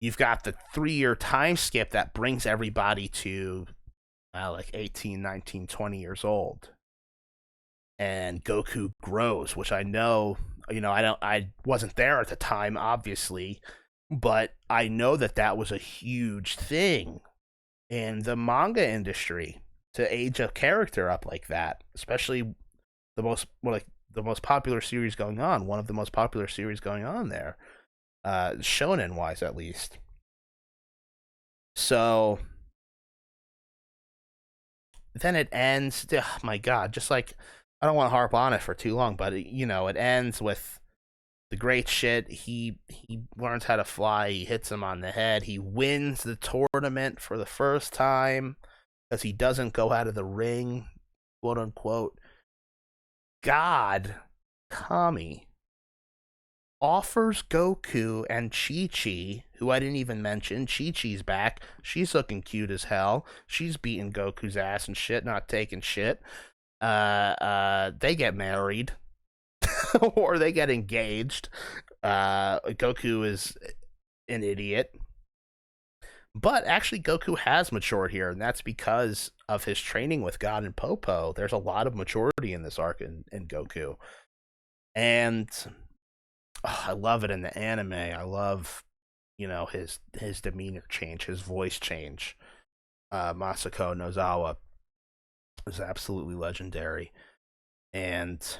You've got the 3-year time skip that brings everybody to like 18, 19, 20 years old. And Goku grows, which I know, I wasn't there at the time, obviously, but I know that was a huge thing in the manga industry, to age a character up like that, especially the most popular series going on, one of the most popular series going on there, shonen wise at least. So then it ends. Oh my god, just like, I don't want to harp on it for too long, but it ends with the great shit. He learns how to fly. He hits him on the head. He wins the tournament for the first time because he doesn't go out of the ring, quote unquote. God, Kami offers Goku and Chi-Chi, who I didn't even mention. Chi-Chi's back. She's looking cute as hell. She's beating Goku's ass and shit, not taking shit. They get married. Or they get engaged. Goku is an idiot. But actually, Goku has matured here, and that's because of his training with God and Popo. There's a lot of maturity in this arc in Goku. And I love it in the anime. I love, his demeanor change, his voice change. Masako Nozawa is absolutely legendary. And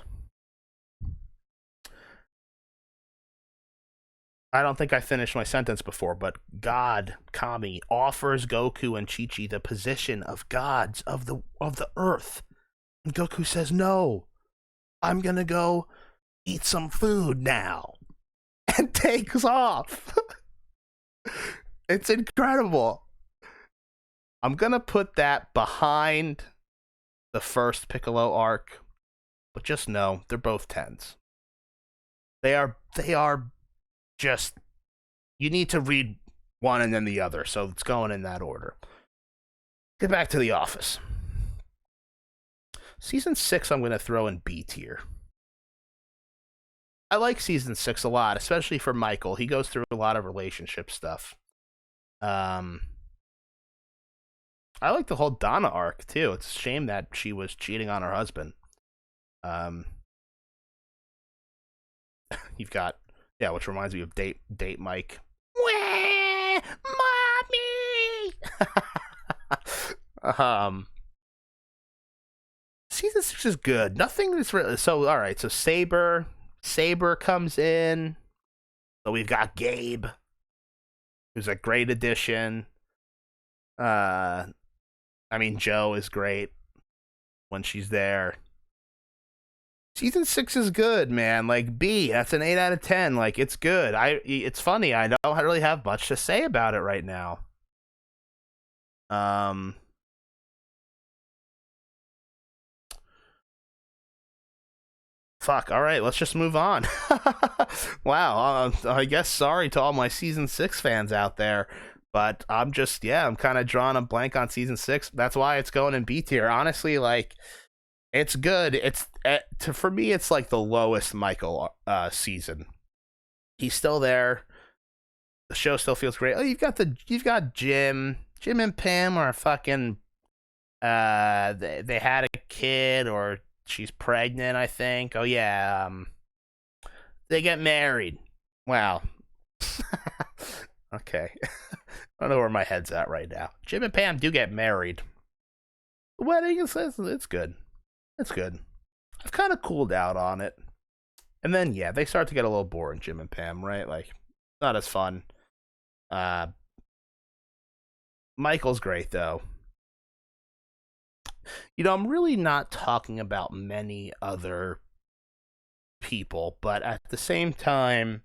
I don't think I finished my sentence before, but God, Kami, offers Goku and Chi-Chi the position of gods of the earth. And Goku says, "No, I'm gonna go eat some food now," and takes off. It's incredible. I'm gonna put that behind the first Piccolo arc, but just know they're both 10s. They are just, you need to read one and then the other, so it's going in that order. Get back to The Office. Season 6 I'm gonna throw in B tier. I like season 6 a lot, especially for Michael. He goes through a lot of relationship stuff. I like the whole Donna arc too. It's a shame that she was cheating on her husband. You've got, which reminds me of date Mike. Wah, mommy. Season 6 is good. Nothing is really so. All right, so Saber comes in. So we've got Gabe, who's a great addition. Joe is great when she's there. Season 6 is good, man. Like, B, that's an 8 out of 10. Like, it's good. It's funny. I don't really have much to say about it right now. Fuck. All right, let's just move on. Wow. I guess sorry to all my season 6 fans out there, but I'm kind of drawing a blank on season 6. That's why it's going in B tier. Honestly, like, it's good. It's for me, it's like the lowest Michael season. He's still there. The show still feels great. Oh, you've got Jim and Pam are fucking. They had a kid, or she's pregnant, I think. Oh yeah. They get married. Wow. Okay. I don't know where my head's at right now. Jim and Pam do get married. The wedding it's good. It's good. I've kind of cooled out on it. And then, they start to get a little boring, Jim and Pam, right? Like, not as fun. Michael's great, though. I'm really not talking about many other people, but at the same time,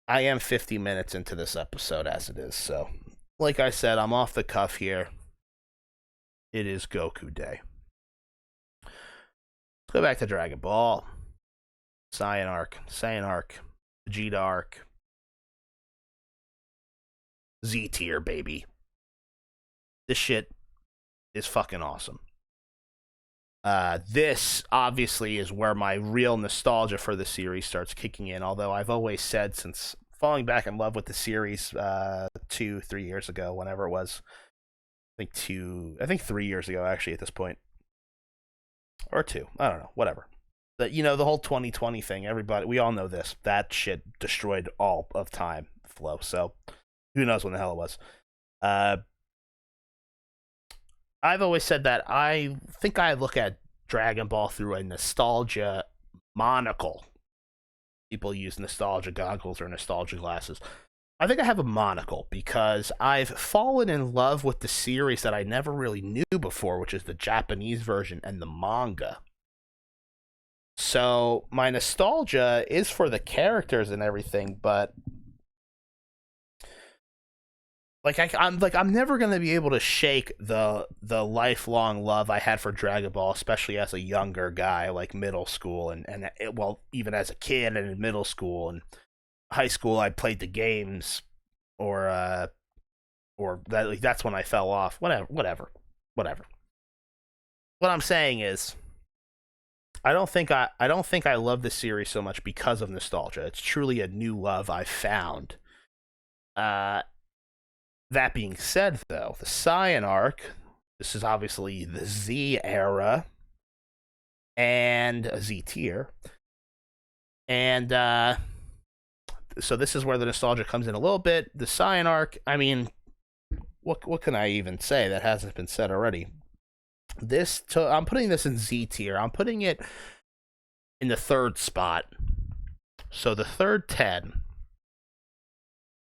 I am 50 minutes into this episode as it is. So, like I said, I'm off the cuff here. It is Goku Day. Let's go back to Dragon Ball. Saiyan arc, Vegeta arc. Z tier, baby. This shit is fucking awesome. This obviously is where my real nostalgia for the series starts kicking in, although I've always said, since falling back in love with the series 2-3 years ago, whenever it was, I think 3 years ago actually at this point, or 2, I don't know, whatever. But the whole 2020 thing, we all know this, that shit destroyed all of time flow, so who knows when the hell it was. I've always said that I think I look at Dragon Ball through a nostalgia monocle. People use nostalgia goggles or nostalgia glasses. I think I have a monocle because I've fallen in love with the series that I never really knew before, which is the Japanese version and the manga. So my nostalgia is for the characters and everything, but I'm never gonna be able to shake the lifelong love I had for Dragon Ball, especially as a younger guy, like middle school and even as a kid and in middle school and high school. I played the games, or that's when I fell off. Whatever. What I'm saying is, I don't think I love this series so much because of nostalgia. It's truly a new love I found. That being said, though, the Saiyan arc, this is obviously the Z era and a Z tier. And so this is where the nostalgia comes in a little bit. The Saiyan arc, I mean, what can I even say that hasn't been said already? I'm putting this in Z tier. I'm putting it in the third spot. So the third 10.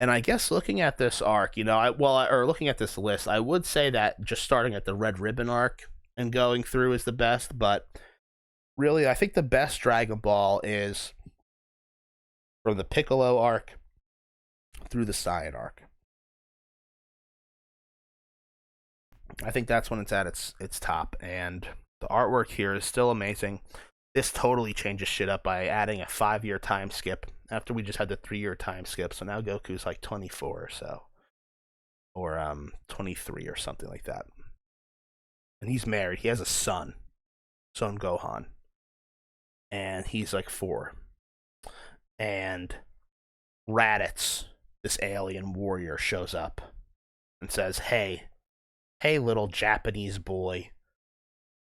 And I guess looking at this arc, or looking at this list, I would say that just starting at the Red Ribbon arc and going through is the best. But really, I think the best Dragon Ball is from the Piccolo arc through the Saiyan arc. I think that's when it's at its top, and the artwork here is still amazing. This totally changes shit up by adding a 5-year time skip after we just had the 3-year time skip. So now Goku's like 24 or so, or 23 or something like that. And he's married. He has a son, Son Gohan, and he's like 4. And Raditz, this alien warrior, shows up and says, hey, little Japanese boy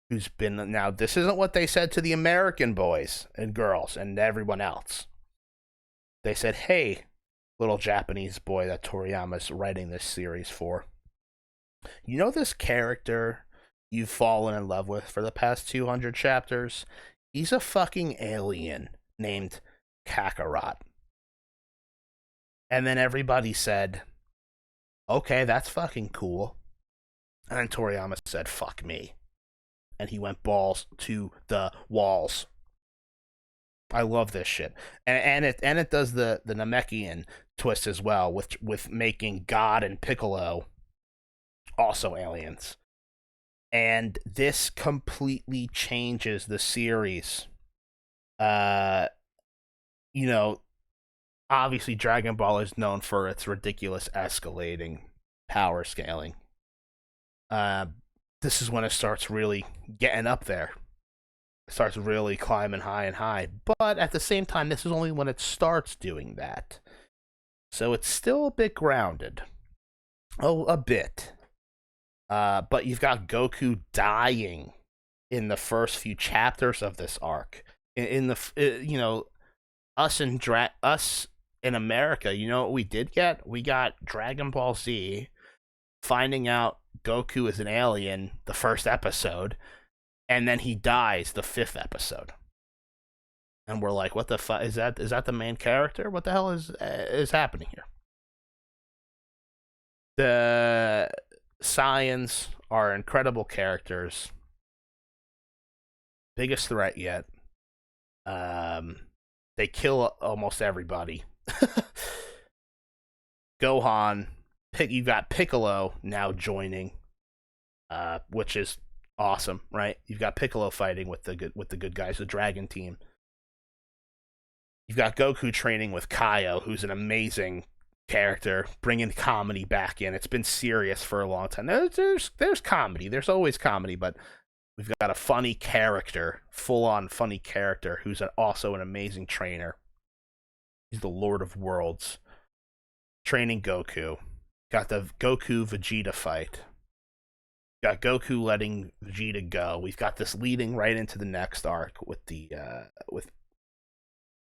who's been... Now, this isn't what they said to the American boys and girls and everyone else. They said, hey, little Japanese boy that Toriyama's writing this series for. You know this character you've fallen in love with for the past 200 chapters? He's a fucking alien named Kakarot. And then everybody said, okay, that's fucking cool. And then Toriyama said, fuck me. And he went balls to the walls. I love this shit. And it does the Namekian twist as well, with making God and Piccolo also aliens. And this completely changes the series. Obviously Dragon Ball is known for its ridiculous escalating power scaling. This is when it starts really getting up there. It starts really climbing high and high. But at the same time, this is only when it starts doing that. So it's still a bit grounded. Oh, a bit. But you've got Goku dying in the first few chapters of this arc. Us in America, you know what we did get? We got Dragon Ball Z finding out Goku is an alien the first episode, and then he dies the 5th episode. And we're like, what the fuck? Is that the main character? What the hell is happening here? The Saiyans are incredible characters. Biggest threat yet. They kill almost everybody. Gohan, you got Piccolo now joining, which is awesome, right? You've got Piccolo fighting with the good guys, the Dragon Team. You've got Goku training with Kaio, who's an amazing character, bringing comedy back in. It's been serious for a long time. There's comedy. There's always comedy, but we've got a funny character, full-on funny character, who's also an amazing trainer. He's the Lord of Worlds, training Goku. Got the Goku-Vegeta fight. Got Goku letting Vegeta go. We've got this leading right into the next arc with the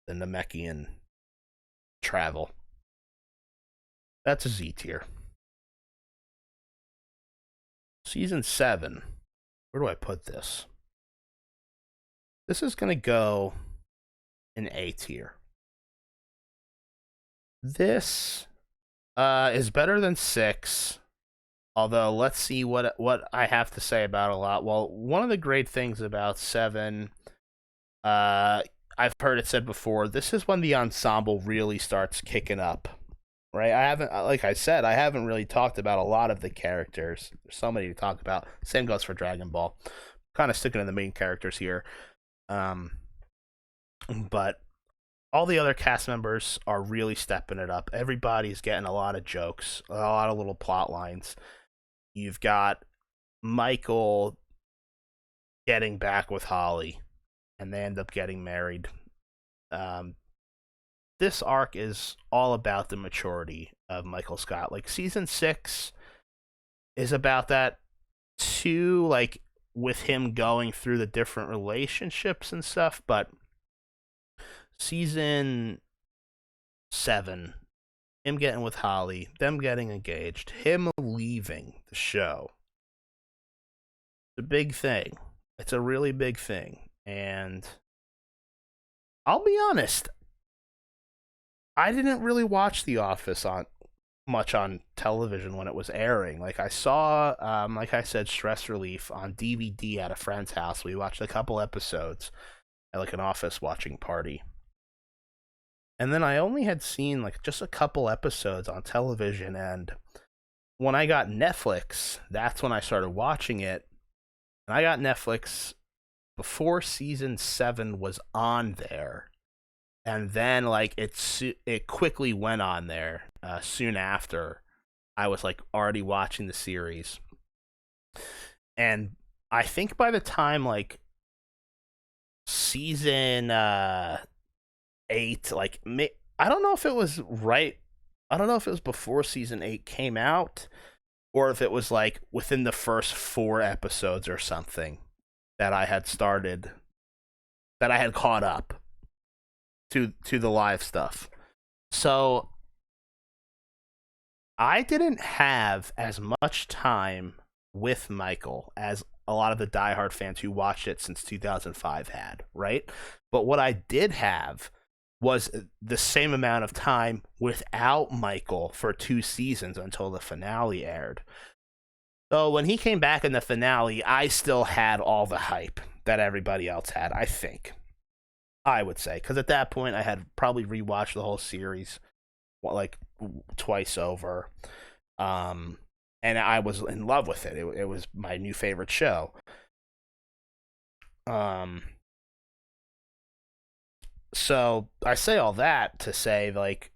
Namekian travel. That's a Z tier. Season 7. Where do I put this? This is going to go in A tier. This is better than 6. Although, let's see what I have to say about a lot. Well, one of the great things about 7, I've heard it said before, this is when the ensemble really starts kicking up, right? Like I said, I haven't really talked about a lot of the characters. There's so many to talk about. Same goes for Dragon Ball. Kind of sticking to the main characters here. But all the other cast members are really stepping it up. Everybody's getting a lot of jokes, a lot of little plot lines. You've got Michael getting back with Holly, and they end up getting married. This arc is all about the maturity of Michael Scott. Like, season 6 is about that too, like, with him going through the different relationships and stuff, but season 7, him getting with Holly, them getting engaged, him leaving the show. It's a big thing. It's a really big thing. And I'll be honest, I didn't really watch The Office on much on television when it was airing. Like I saw, like I said, Stress Relief on DVD at a friend's house. We watched a couple episodes at like an office watching party. And then I only had seen like just a couple episodes on television, and when I got Netflix, that's when I started watching it. And I got Netflix before season 7 was on there. And then like it quickly went on there soon after I was like already watching the series. And I think by the time like season 8, like I don't know if it was right. I don't know if it was before season 8 came out, or if it was like within the first 4 episodes or something that I had started, that I had caught up to the live stuff. So I didn't have as much time with Michael as a lot of the diehard fans who watched it since 2005 had, right? But what I did have was the same amount of time without Michael for 2 seasons until the finale aired. So when he came back in the finale, I still had all the hype that everybody else had, I think. I would say, because at that point I had probably rewatched the whole series like twice over, and I was in love with it. It was my new favorite show. So I say all that to say, like,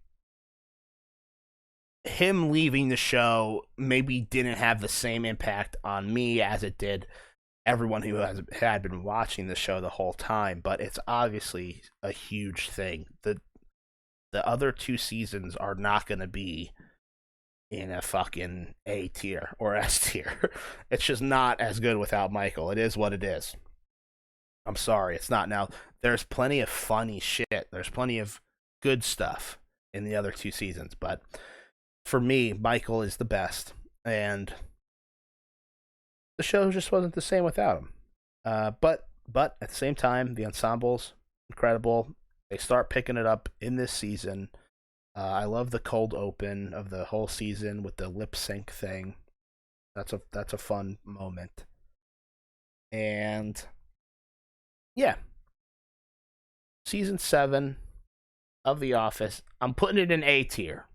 him leaving the show maybe didn't have the same impact on me as it did everyone who had been watching the show the whole time, but it's obviously a huge thing. The other 2 seasons are not going to be in a fucking A tier or S tier. It's just not as good without Michael. It is what it is. I'm sorry, it's not. Now, there's plenty of funny shit. There's plenty of good stuff in the other 2 seasons, but for me, Michael is the best, and the show just wasn't the same without him. But at the same time, the ensemble's incredible. They start picking it up in this season. I love the cold open of the whole season with the lip sync thing. That's a fun moment. And yeah, season 7 of The Office, I'm putting it in A tier.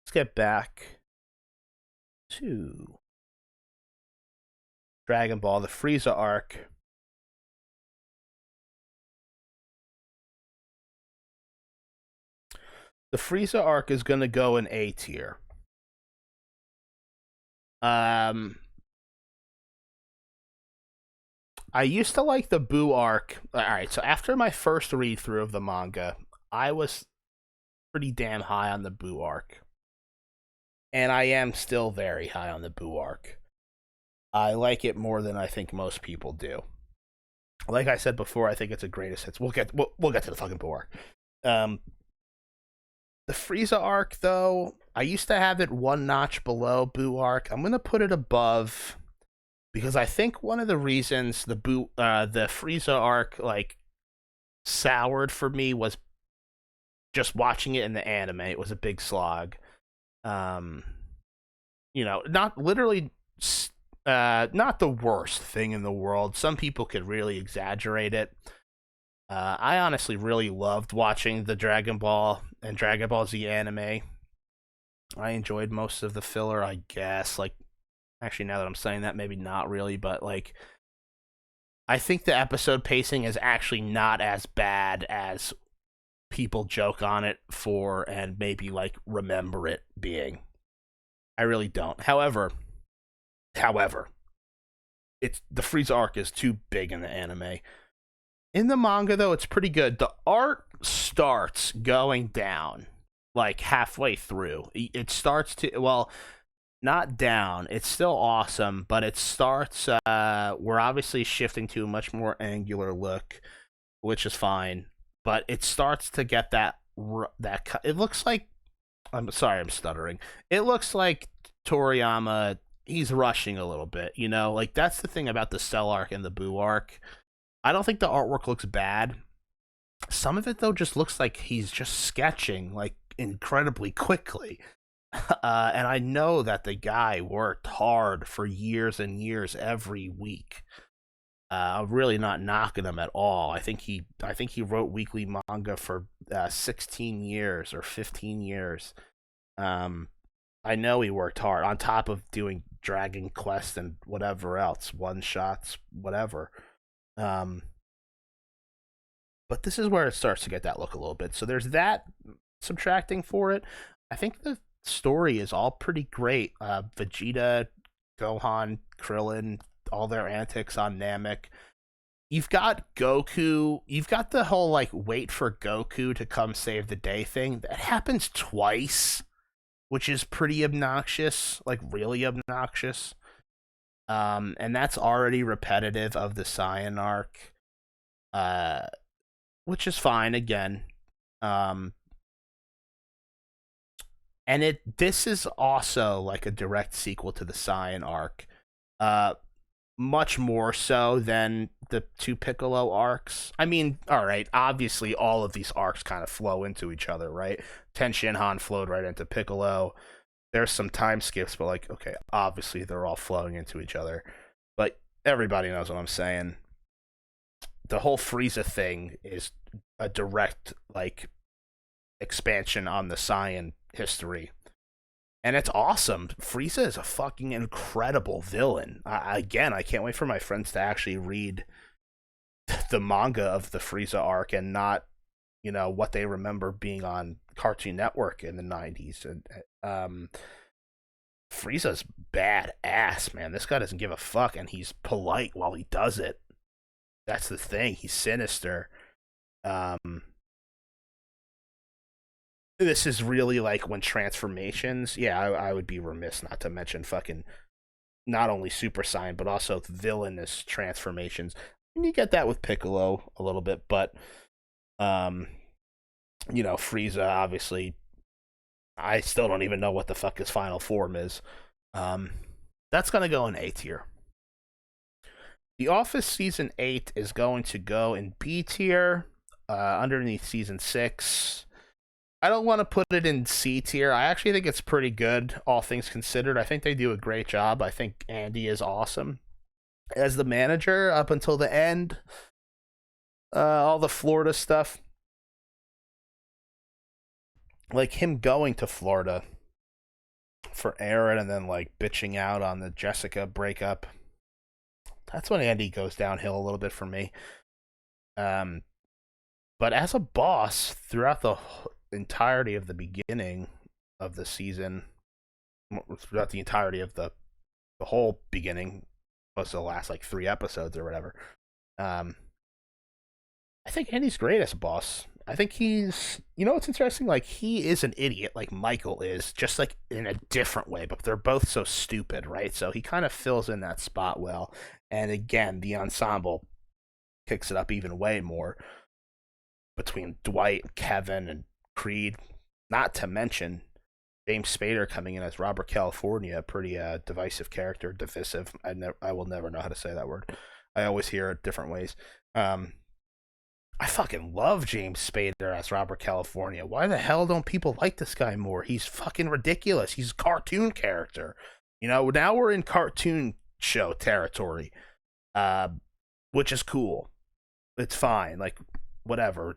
Let's get back to Dragon Ball, the Frieza arc. The Frieza arc is going to go in A tier. I used to like the Buu arc. Alright, so after my first read through of the manga, I was pretty damn high on the Buu arc. And I am still very high on the Buu arc. I like it more than I think most people do. Like I said before, I think it's a greatest hits. We'll get to the fucking Buu arc. The Frieza arc, though, I used to have it one notch below Buu arc. I'm gonna put it above, because I think one of the reasons the Frieza arc like soured for me was just watching it in the anime. It was a big slog. You know, not literally, not the worst thing in the world. Some people could really exaggerate it. I honestly really loved watching the Dragon Ball and Dragon Ball Z anime. I enjoyed most of the filler, I guess. Like, actually, now that I'm saying that, maybe not really, but like, I think the episode pacing is actually not as bad as people joke on it for and maybe like remember it being. I really don't. However, it's the Frieza arc is too big in the anime. In the manga, though, it's pretty good. The art starts going down like halfway through. It starts to, well, not down. It's still awesome, but it starts. We're obviously shifting to a much more angular look, which is fine. But it starts to get It looks like. I'm sorry, I'm stuttering. It looks like Toriyama. He's rushing a little bit, Like that's the thing about the Cell arc and the Boo arc. I don't think the artwork looks bad. Some of it though just looks like he's just sketching like incredibly quickly. And I know that the guy worked hard for years and years every week. I'm really not knocking him at all. I think he wrote weekly manga for 16 years or 15 years. Um, I know he worked hard on top of doing Dragon Quest and whatever else, one shots, whatever. Um, but this is where it starts to get that look a little bit. So there's that subtracting for it. I think the story is all pretty great. Vegeta, Gohan, Krillin, all their antics on Namek. You've got Goku. You've got the whole like wait for Goku to come save the day thing. That happens twice, which is pretty obnoxious, like really obnoxious. And that's already repetitive of the Saiyan arc. Uh, which is fine again. Um, and this is also like a direct sequel to the Saiyan arc. Uh, much more so than the two Piccolo arcs. I mean, all right, obviously all of these arcs kind of flow into each other, right? Ten Shinhan flowed right into Piccolo. There's some time skips, but like, okay, obviously they're all flowing into each other. But everybody knows what I'm saying. The whole Frieza thing is a direct like expansion on the Saiyan history. And it's awesome. Frieza is a fucking incredible villain. Again, I can't wait for my friends to actually read the manga of the Frieza arc and not, what they remember being on Cartoon Network in the 90s. And Frieza's badass, man. This guy doesn't give a fuck, and he's polite while he does it. That's the thing. He's sinister. Um, this is really like when transformations. Yeah, I would be remiss not to mention fucking not only Super Saiyan but also villainous transformations. And you get that with Piccolo a little bit, but um, Frieza obviously. I still don't even know what the fuck his final form is. Um, that's gonna go in A tier. The Office season 8 is going to go in B tier, underneath season 6. I don't want to put it in C tier. I actually think it's pretty good, all things considered. I think they do a great job. I think Andy is awesome as the manager up until the end. All the Florida stuff, like him going to Florida for Aaron and then like bitching out on the Jessica breakup. That's when Andy goes downhill a little bit for me. Um, but as a boss throughout the entirety of the beginning of the season, throughout the entirety of the whole beginning, plus the last like 3 episodes or whatever. I think Andy's great as a boss. I think he's, what's interesting? Like, he is an idiot, like Michael is, just like in a different way, but they're both so stupid, right? So he kind of fills in that spot well. And again, the ensemble kicks it up even way more between Dwight, Kevin, and Creed. Not to mention James Spader coming in as Robert California, a pretty divisive character, divisive. I will never know how to say that word. I always hear it different ways. I fucking love James Spader as Robert California. Why the hell don't people like this guy more? He's fucking ridiculous. He's a cartoon character. Now we're in cartoon show territory, which is cool. It's fine. Like, whatever.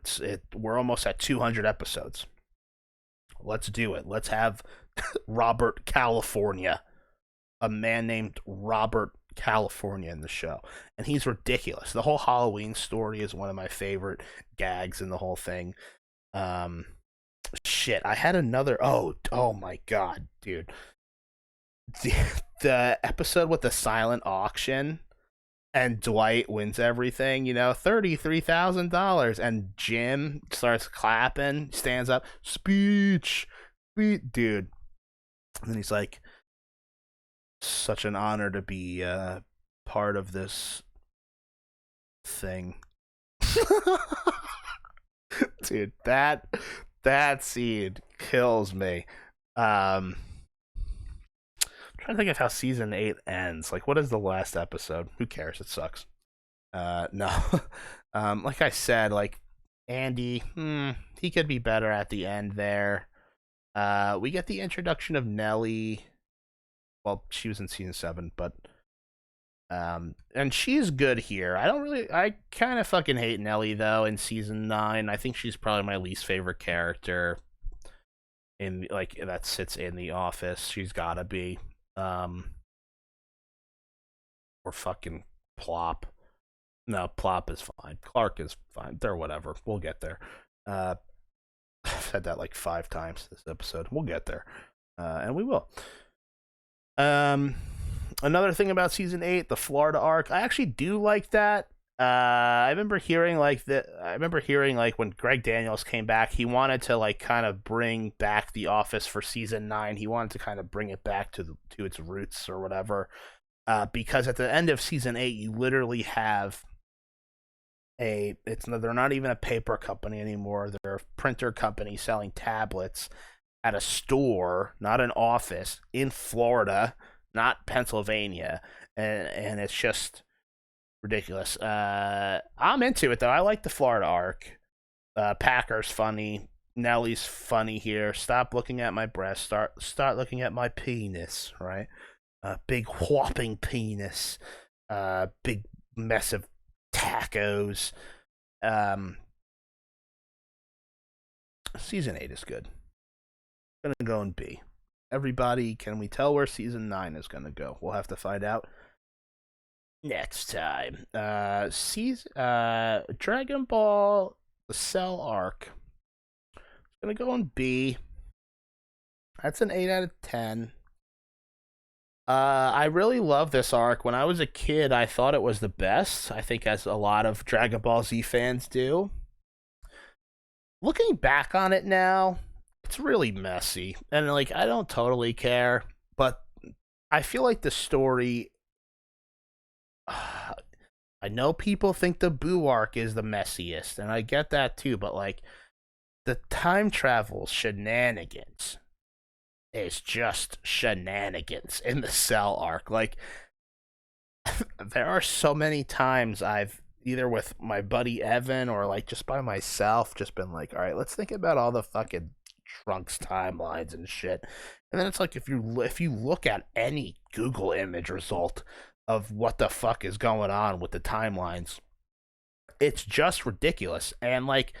We're almost at 200 episodes. Let's do it. Let's have Robert California, a man named Robert California in the show, and he's ridiculous. The whole Halloween story is one of my favorite gags in the whole thing. Shit, I had another. Oh my god, dude, the episode with the silent auction, and Dwight wins everything. $33,000, and Jim starts clapping, stands up, speech, dude, and then he's like, such an honor to be part of this thing. Dude, that scene kills me. I'm trying to think of how season 8 ends. Like, what is the last episode? Who cares? It sucks. No. Like I said, like Andy, he could be better at the end there. We get the introduction of Nellie. Well, she was in season 7, but and she's good here. I kind of fucking hate Nellie though in season 9. I think she's probably my least favorite character in like that sits in the office. She's gotta be. Or fucking Plop. No, Plop is fine. Clark is fine. They're whatever. We'll get there. I've said that like 5 times this episode. We'll get there. And we will. Another thing about season 8, the Florida arc, I actually do like that. I remember hearing like when Greg Daniels came back, he wanted to like kind of bring back The Office for season 9. He wanted to kind of bring it back to its roots or whatever. Because at the end of season 8, you literally have they're not even a paper company anymore. They're a printer company selling tablets at a store, not an office, in Florida, not Pennsylvania, and it's just ridiculous. I'm into it though. I like the Florida arc. Packer's funny. Nellie's funny here. Stop looking at my breast. Start looking at my penis. Right. Big whopping penis. Big mess of tacos. Season 8 is good. Gonna go in B. Everybody, can we tell where season 9 is gonna go? We'll have to find out next time. Dragon Ball the Cell arc. It's gonna go in B. That's an 8 out of 10. I really love this arc. When I was a kid, I thought it was the best. I think as a lot of Dragon Ball Z fans do. Looking back on it now, it's really messy. And like I don't totally care, but I feel like the story I know people think the Boo arc is the messiest, and I get that too, but like the time travel shenanigans is just shenanigans in the Cell arc. Like there are so many times I've either with my buddy Evan or like just by myself just been like, all right, let's think about all the fucking Trunks timelines and shit. And then it's like if you look at any Google image result of what the fuck is going on with the timelines, it's just ridiculous. And like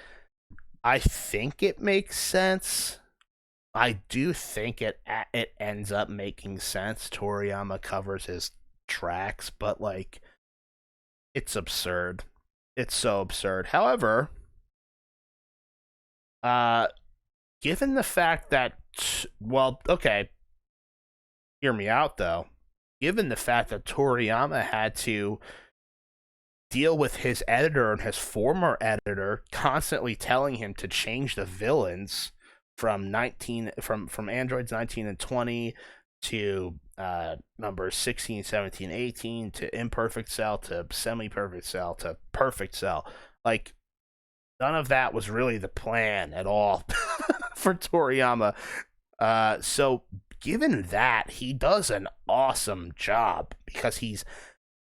I think it makes sense. I do think it ends up making sense. Toriyama covers his tracks, but like it's absurd. It's so absurd. However, given the fact that hear me out though. Given the fact that Toriyama had to deal with his editor and his former editor constantly telling him to change the villains from androids 19 and 20 to numbers 16, 17, 18 to imperfect cell to semi-perfect cell to perfect cell. Like none of that was really the plan at all for Toriyama. So given that, he does an awesome job because he's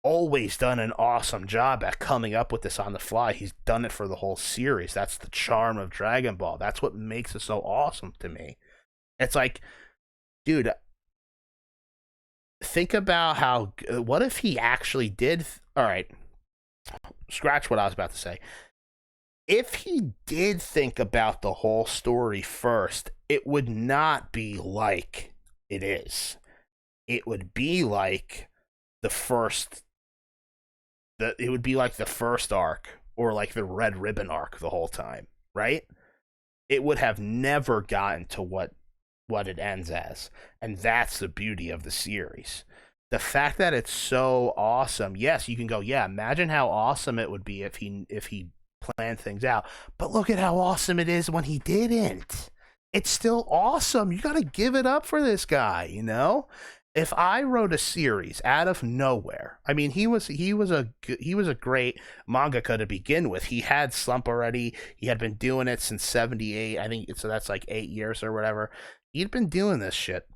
always done an awesome job at coming up with this on the fly. He's done it for the whole series. That's the charm of Dragon Ball. That's what makes it so awesome to me. It's like, dude, think about what if he actually did, all right, scratch what I was about to say. If he did think about the whole story first, it would not be like it is. It would be like the first arc or like the Red Ribbon arc the whole time, right? It would have never gotten to what it ends as. And that's the beauty of the series. The fact that it's so awesome. Yes, you can go, yeah, imagine how awesome it would be if he planned things out. But look at how awesome it is when he didn't. It's still awesome. You got to give it up for this guy, you know? if I wrote a series out of nowhere, I mean, he was a great mangaka to begin with. He had Slump already. He had been doing it since '78. I think so. That's like 8 years or whatever. He'd been doing this shit.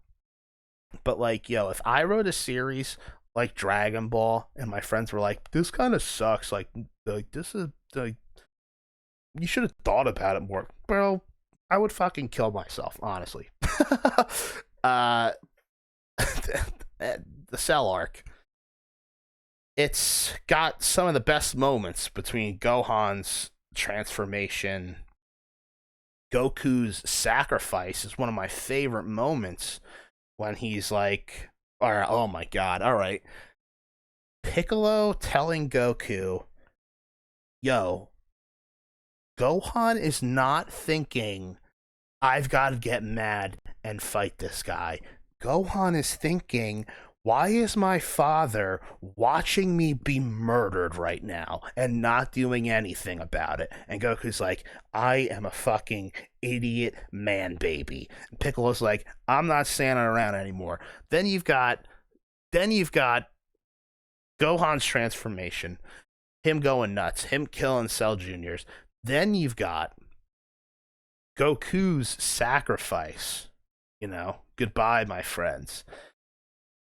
But like, yo, if I wrote a series like Dragon Ball, and my friends were like, "This kind of sucks," like this is like, you should have thought about it more, bro. I would fucking kill myself, honestly. uh, the Cell arc. It's got some of the best moments between Gohan's transformation. Goku's sacrifice is one of my favorite moments when he's like, all right, oh my god, all right. Piccolo telling Goku, yo, Gohan is not thinking, I've got to get mad and fight this guy. Gohan is thinking, why is my father watching me be murdered right now and not doing anything about it? And Goku's like, I am a fucking idiot man baby. And Piccolo's like, I'm not standing around anymore. Then you've got Gohan's transformation, him going nuts, him killing Cell Juniors. Then you've got Goku's sacrifice. Goodbye, my friends.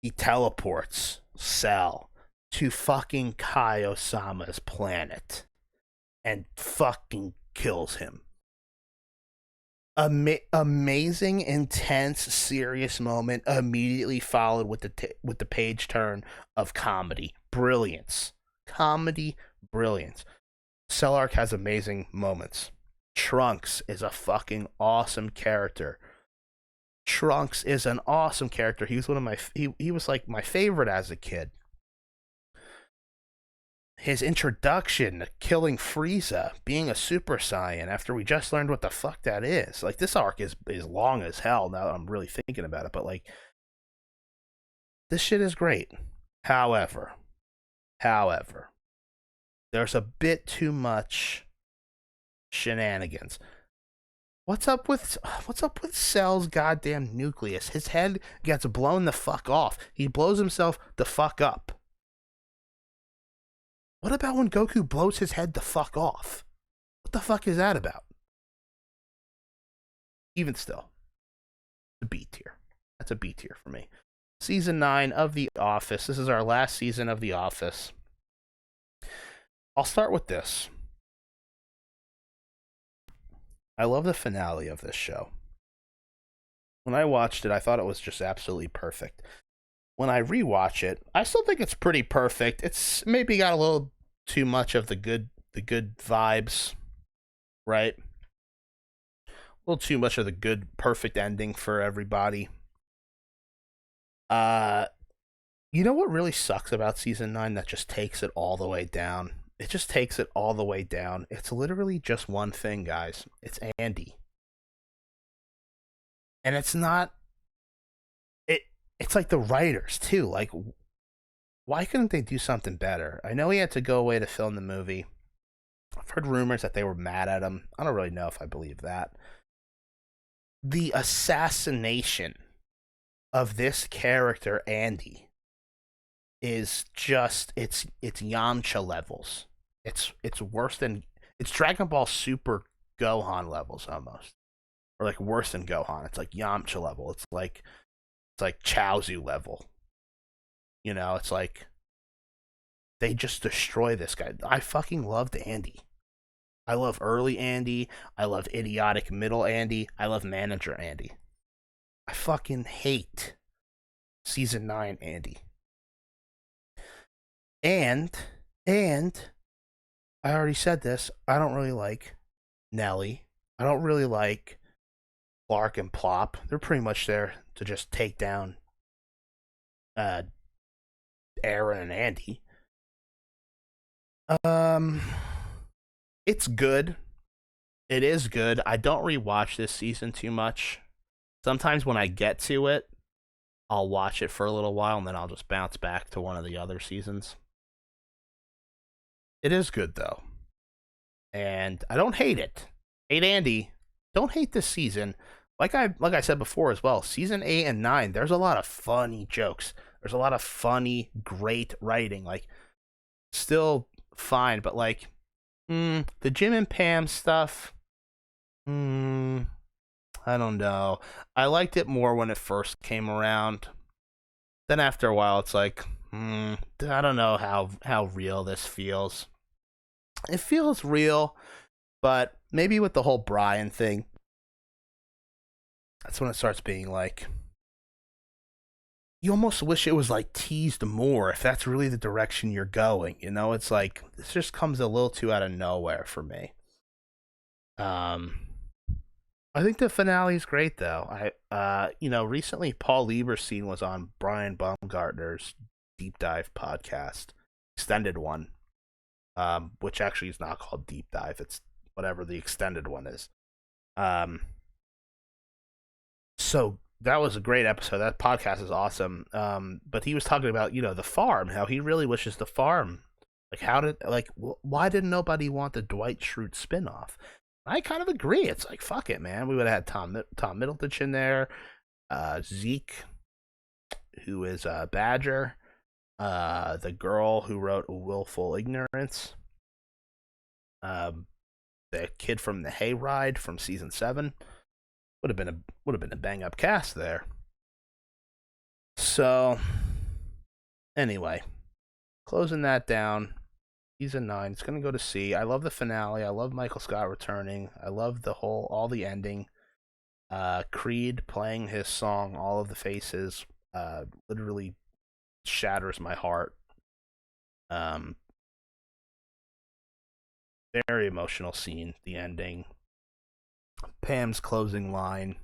He teleports Cell to fucking Kai-Osama's planet and fucking kills him. Amazing, intense, serious moment immediately followed with the page turn of comedy. Brilliance. Comedy, brilliance. Cell arc has amazing moments. Trunks is a fucking awesome character. Trunks is an awesome character. He was he was like my favorite as a kid. His introduction to killing Frieza, being a Super Saiyan after we just learned what the fuck that is. Like, this arc is long as hell now that I'm really thinking about it, but like, this shit is great. However, there's a bit too much shenanigans. What's up with Cell's goddamn nucleus? His head gets blown the fuck off. He blows himself the fuck up. What about when Goku blows his head the fuck off? What the fuck is that about? Even still, a B tier. That's a B tier for me. Season 9 of The Office. This is our last season of The Office. I'll start with this. I love the finale of this show. When I watched it, I thought it was just absolutely perfect. When I rewatch it, I still think it's pretty perfect. It's maybe got a little too much of the good vibes, right? A little too much of the good, perfect ending for everybody. You know what really sucks about season 9 that just takes it all the way down? It just takes it all the way down. It's literally just one thing, guys. It's Andy. And it's not... It's like the writers, too. Like, why couldn't they do something better? I know he had to go away to film the movie. I've heard rumors that they were mad at him. I don't really know if I believe that. The assassination of this character, Andy, is just... It's Yamcha levels. It's worse than... It's Dragon Ball Super Gohan levels, almost. Or, like, worse than Gohan. It's like Yamcha level. It's like Chaozu level. It's like they just destroy this guy. I fucking loved Andy. I love early Andy. I love idiotic middle Andy. I love manager Andy. I fucking hate season 9 Andy. And I already said this, I don't really like Nelly. I don't really like Clark and Plop. They're pretty much there to just take down Aaron and Andy. It's good. It is good. I don't rewatch this season too much. Sometimes when I get to it, I'll watch it for a little while and then I'll just bounce back to one of the other seasons. It is good though. And I don't hate it. Hate Andy. Don't hate this season. like I said before as well, season 8 and 9, there's a lot of funny jokes. There's a lot of funny, great writing. Like, still fine, but like, the Jim and Pam stuff, I don't know. I liked it more when it first came around. Then after a while, it's like, I don't know how real this feels. It feels real, but maybe with the whole Brian thing, that's when it starts being like, you almost wish it was like teased more if that's really the direction you're going. You know, it's like this just comes a little too out of nowhere for me. Um, I think the finale is great though. Recently Paul Lieberstein was on Brian Baumgartner's Deep Dive podcast, extended one, which actually is not called Deep Dive. It's whatever the extended one is. So that was a great episode. That podcast is awesome. But he was talking about, the farm, how he really wishes the farm, why didn't nobody want the Dwight Schrute spinoff? I kind of agree. It's like, fuck it, man. We would have had Tom Middleditch in there, Zeke, who is Badger, the girl who wrote Willful Ignorance, the kid from the Hayride from season 7. Would have been a bang up cast there. So anyway, closing that down. Season 9, it's gonna go to C. I love the finale. I love Michael Scott returning. I love all the ending. Creed playing his song "All of the Faces" literally shatters my heart. Very emotional scene. The ending. Pam's closing line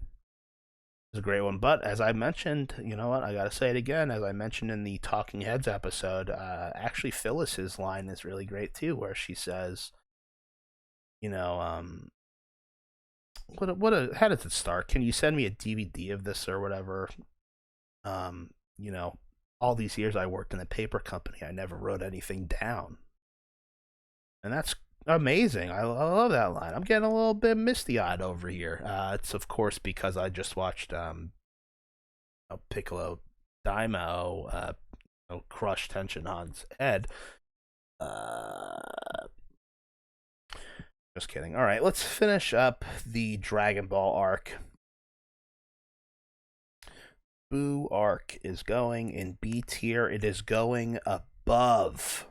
is a great one. But as I mentioned, you know what? I gotta say it again. As I mentioned in the Talking Heads episode, actually Phyllis's line is really great too, where she says, how does it start? Can you send me a DVD of this or whatever? All these years I worked in a paper company, I never wrote anything down. And that's amazing. I love that line. I'm getting a little bit misty-eyed over here. It's of course because I just watched Piccolo Daimao crush Tenshinhan's head. Just kidding. All right, let's finish up the Dragon Ball arc. Boo arc is going in B tier. It is going above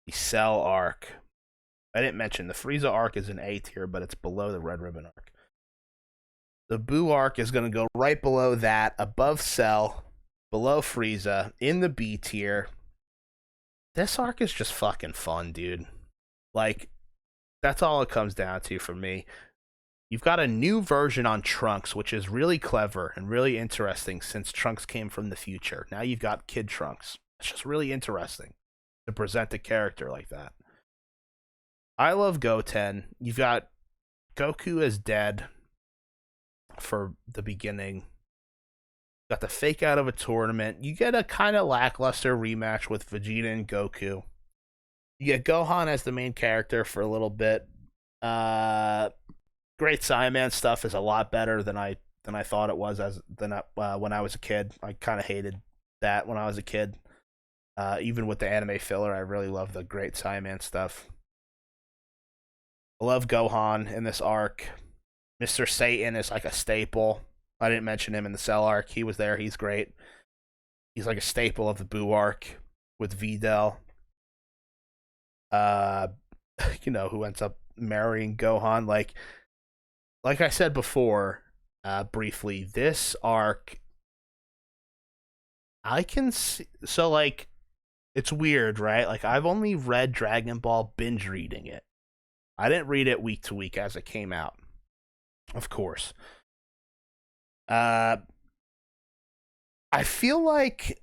the Cell arc. I didn't mention the Frieza arc is in A tier, but it's below the Red Ribbon arc. The Boo arc is going to go right below that, above Cell, below Frieza, in the B tier. This arc is just fucking fun, dude. Like, that's all it comes down to for me. You've got a new version on Trunks, which is really clever and really interesting since Trunks came from the future. Now you've got Kid Trunks. It's just really interesting to present a character like that. I love Goten. You've got Goku as dead for the beginning. Got the fake out of a tournament. You get a kind of lackluster rematch with Vegeta and Goku. You get Gohan as the main character for a little bit. Great Saiyaman stuff is a lot better than I thought it was when I was a kid. I kind of hated that when I was a kid. Even with the anime filler, I really love the Great Saiyaman stuff. I love Gohan in this arc. Mr. Satan is like a staple. I didn't mention him in the Cell arc. He was there. He's great. He's like a staple of the Boo arc with Videl. Who ends up marrying Gohan. Like I said before, briefly, this arc, I can see. So, it's weird, right? Like, I've only read Dragon Ball binge reading it. I didn't read it week to week as it came out, of course. I feel like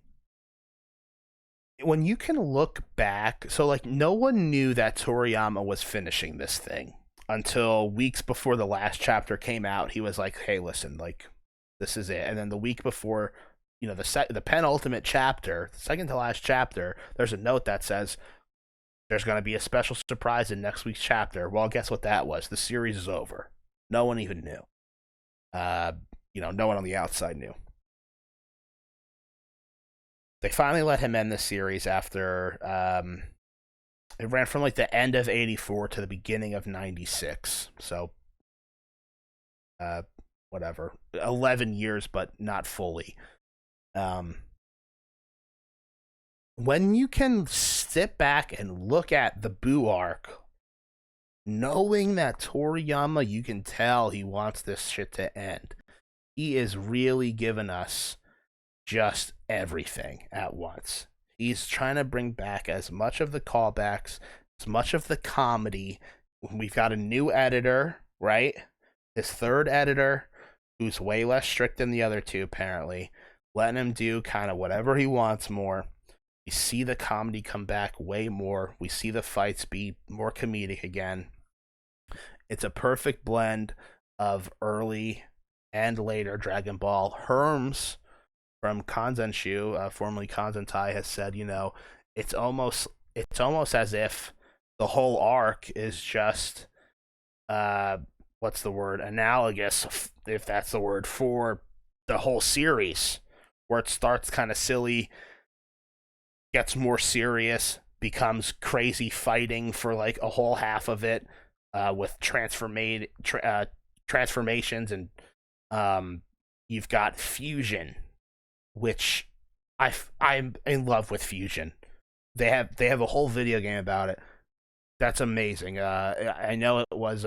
when you can look back, so no one knew that Toriyama was finishing this thing until weeks before the last chapter came out. He was like, "Hey, listen, this is it." And then the week before, the penultimate chapter, the second to last chapter, there's a note that says there's going to be a special surprise in next week's chapter. Well, guess what that was? The series is over. No one even knew. Uh, no one on the outside knew. They finally let him end the series after it ran from like the end of '84 to the beginning of '96. So, uh, whatever, 11 years, but not fully. Um, when you can sit back and look at the Boo arc, knowing that Toriyama, you can tell he wants this shit to end. He is really giving us just everything at once. He's trying to bring back as much of the callbacks, as much of the comedy. We've got a new editor, right? His third editor, who's way less strict than the other two, apparently, letting him do kind of whatever he wants more. We see the comedy come back way more. We see the fights be more comedic again. It's a perfect blend of early and later Dragon Ball. Herms from Kanzenshu, formerly Kanzentai, has said, it's almost as if the whole arc is just what's the word? Analogous, if that's the word, for the whole series, where it starts kind of silly, gets more serious, becomes crazy fighting for like a whole half of it, with transformations, and you've got fusion, which I'm in love with fusion. They have a whole video game about it. That's amazing. I know it was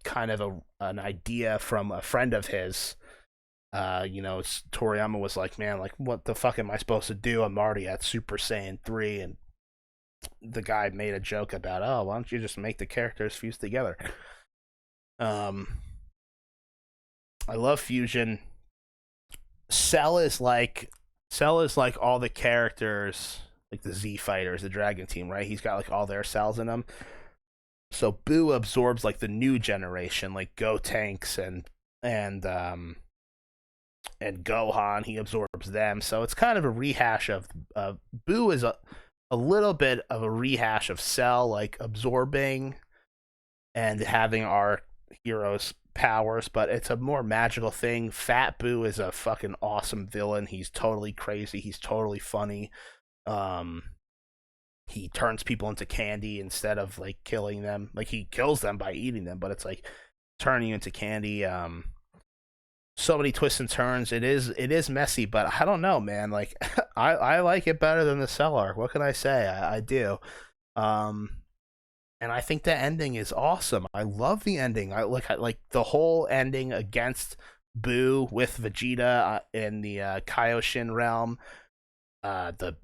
kind of an idea from a friend of his. Toriyama was like, man, like, what the fuck am I supposed to do? I'm already at Super Saiyan 3, and the guy made a joke about, oh, why don't you just make the characters fuse together? I love fusion. Cell is like all the characters, like the Z Fighters, the Dragon Team, right? He's got like all their cells in him. So Boo absorbs like the new generation, like Gotenks and Gohan. He absorbs them. So it's kind of a rehash of Boo is a little bit of a rehash of Cell, like absorbing and having our heroes' powers, but it's a more magical thing. Fat Boo is a fucking awesome villain. He's totally crazy. He's totally funny. He turns people into candy instead of like killing them. Like, he kills them by eating them, but it's like turning you into candy. So many twists and turns. It is messy, but I don't know, man. Like, I like it better than the Cell arc. What can I say? I do. And I think the ending is awesome. I love the ending. I like the whole ending against Boo with Vegeta in the Kaioshin realm. The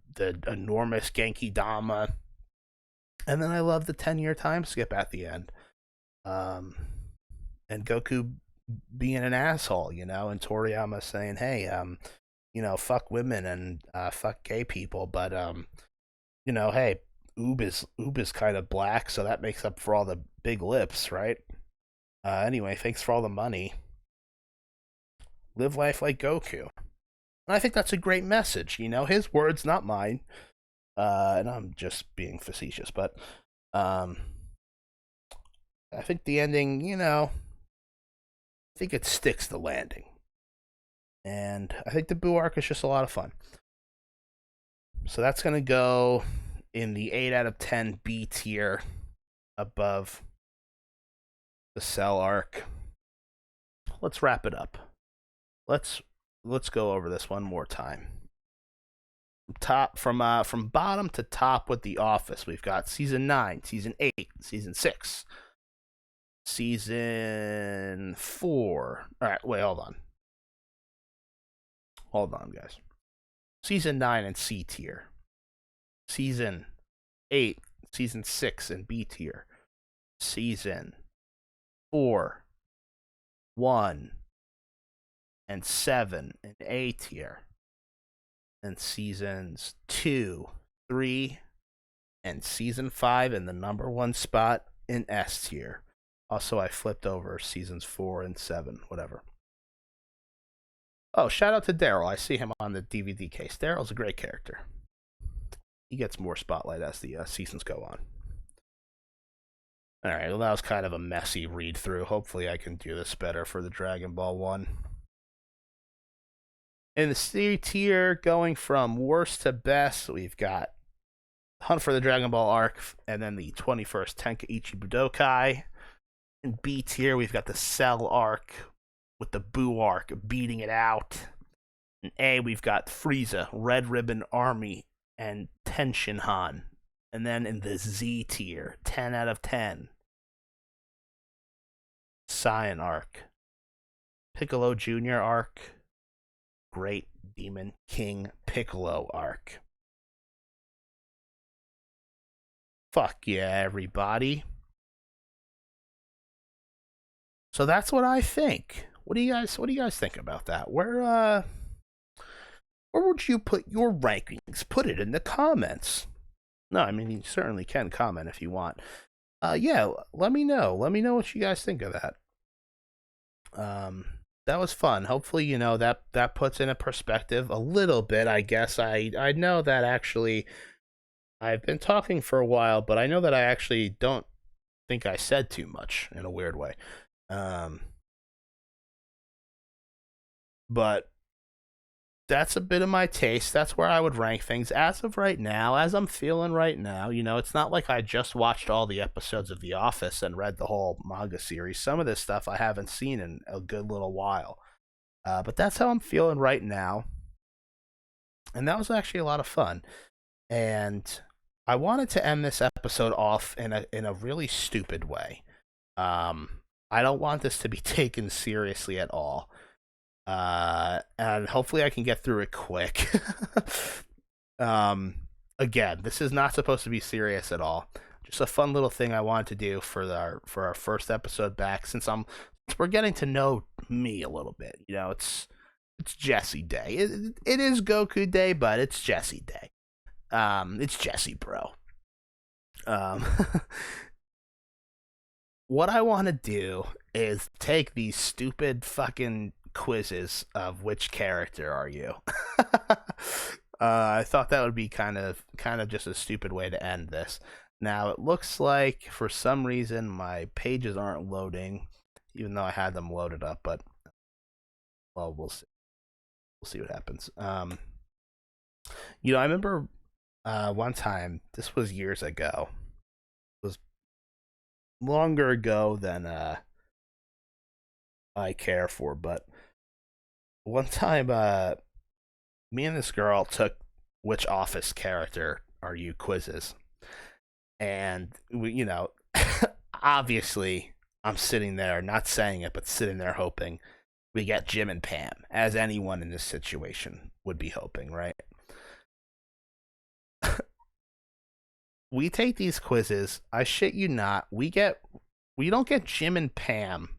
enormous Genki Dama, and then I love the 10-year time skip at the end. And Goku being an asshole, and Toriyama saying, hey, fuck women and fuck gay people, but hey, Oob is kind of black, so that makes up for all the big lips, right? Anyway, thanks for all the money. Live life like Goku. And I think that's a great message, his words, not mine. And I'm just being facetious, but I think the ending, I think it sticks the landing. And I think the Boo arc is just a lot of fun. So that's going to go in the 8 out of 10 B tier, above the Cell arc. Let's wrap it up. Let's go over this one more time. From bottom to top with The Office, we've got season 9, season 8, season 6, season 4. All right, wait, hold on, guys. Season 9 and C tier. Season 8, season 6 and B tier. Season 4, 1, and 7 in A tier. And seasons 2, 3, and season 5 in the number 1 spot in S tier. Also, I flipped over seasons 4 and 7, whatever. Oh, shout out to Daryl. I see him on the DVD case. Daryl's a great character. He gets more spotlight as the seasons go on. All right, well, that was kind of a messy read through. Hopefully, I can do this better for the Dragon Ball one. In the C tier, going from worst to best, we've got Hunt for the Dragon Ball arc, and then the 21st Tenkaichi Budokai. In B tier, we've got the Cell arc with the Buu arc beating it out. In A, we've got Frieza, Red Ribbon Army, and Tenshinhan. And then in the Z tier, 10 out of 10. Saiyan arc. Piccolo Jr. arc. Great Demon King Piccolo arc. Fuck yeah, everybody. So that's what I think. What do you guys think about that? Where would you put your rankings? Put it in the comments. No, I mean, you certainly can comment if you want. Yeah, let me know. Let me know what you guys think of that. That was fun. Hopefully, that puts in a perspective a little bit. I guess I know that actually I've been talking for a while, but I know that I actually don't think I said too much in a weird way. But that's a bit of my taste. That's where I would rank things as of right now, as I'm feeling right now. It's not like I just watched all the episodes of The Office and read the whole manga series. Some of this stuff I haven't seen in a good little while. But that's how I'm feeling right now. And that was actually a lot of fun. And I wanted to end this episode off in a really stupid way. I don't want this to be taken seriously at all. And hopefully I can get through it quick. Again, this is not supposed to be serious at all. Just a fun little thing I wanted to do for our first episode back, since we're getting to know me a little bit. It's Jesse Day. It is Goku Day, but it's Jesse Day. It's Jesse, bro. What I want to do is take these stupid fucking quizzes of which character are you. I thought that would be kind of just a stupid way to end this. Now it looks like for some reason my pages aren't loading, even though I had them loaded up. But well, we'll see. We'll see what happens. I remember one time. This was years ago. It was longer ago than I care for, but one time me and this girl took which Office character are you quizzes, and we obviously I'm sitting there not saying it, but sitting there hoping we get Jim and Pam, as anyone in this situation would be hoping, right? We take these quizzes, I shit you not, we don't get Jim and Pam,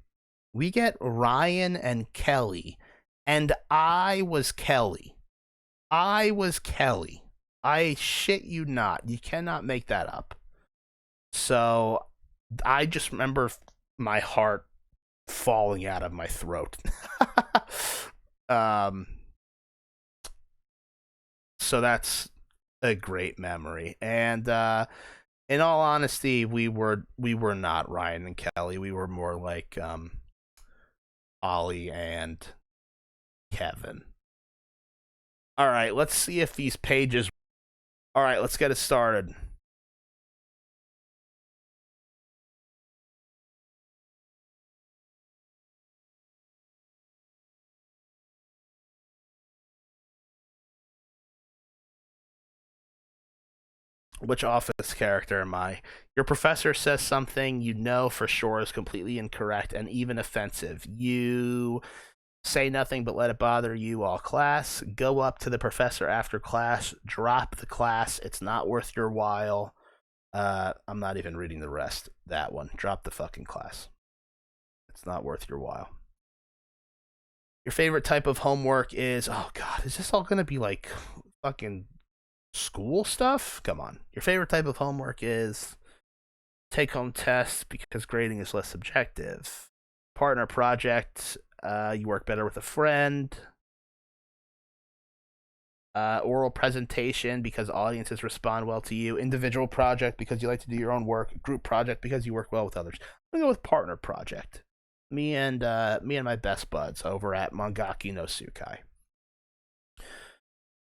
we get Ryan and Kelly. And I was Kelly. I shit you not. You cannot make that up. So I just remember my heart falling out of my throat. So that's a great memory. And in all honesty, we were not Ryan and Kelly. We were more like Ollie and Kevin. All right, let's see if these pages. All right, let's get it started. Which Office character am I? Your professor says something you know for sure is completely incorrect and even offensive. You say nothing but let it bother you all class. Go up to the professor after class. Drop the class. It's not worth your while. I'm not even reading the rest. That one. Drop the fucking class. It's not worth your while. Your favorite type of homework is... Oh, God. Is this all going to be like fucking school stuff? Come on. Your favorite type of homework is take-home tests because grading is less subjective. Partner project... you work better with a friend. Oral presentation because audiences respond well to you. Individual project because you like to do your own work. Group project because you work well with others. I'm gonna go with partner project. Me and my best buds over at Mangaki no Tsukai.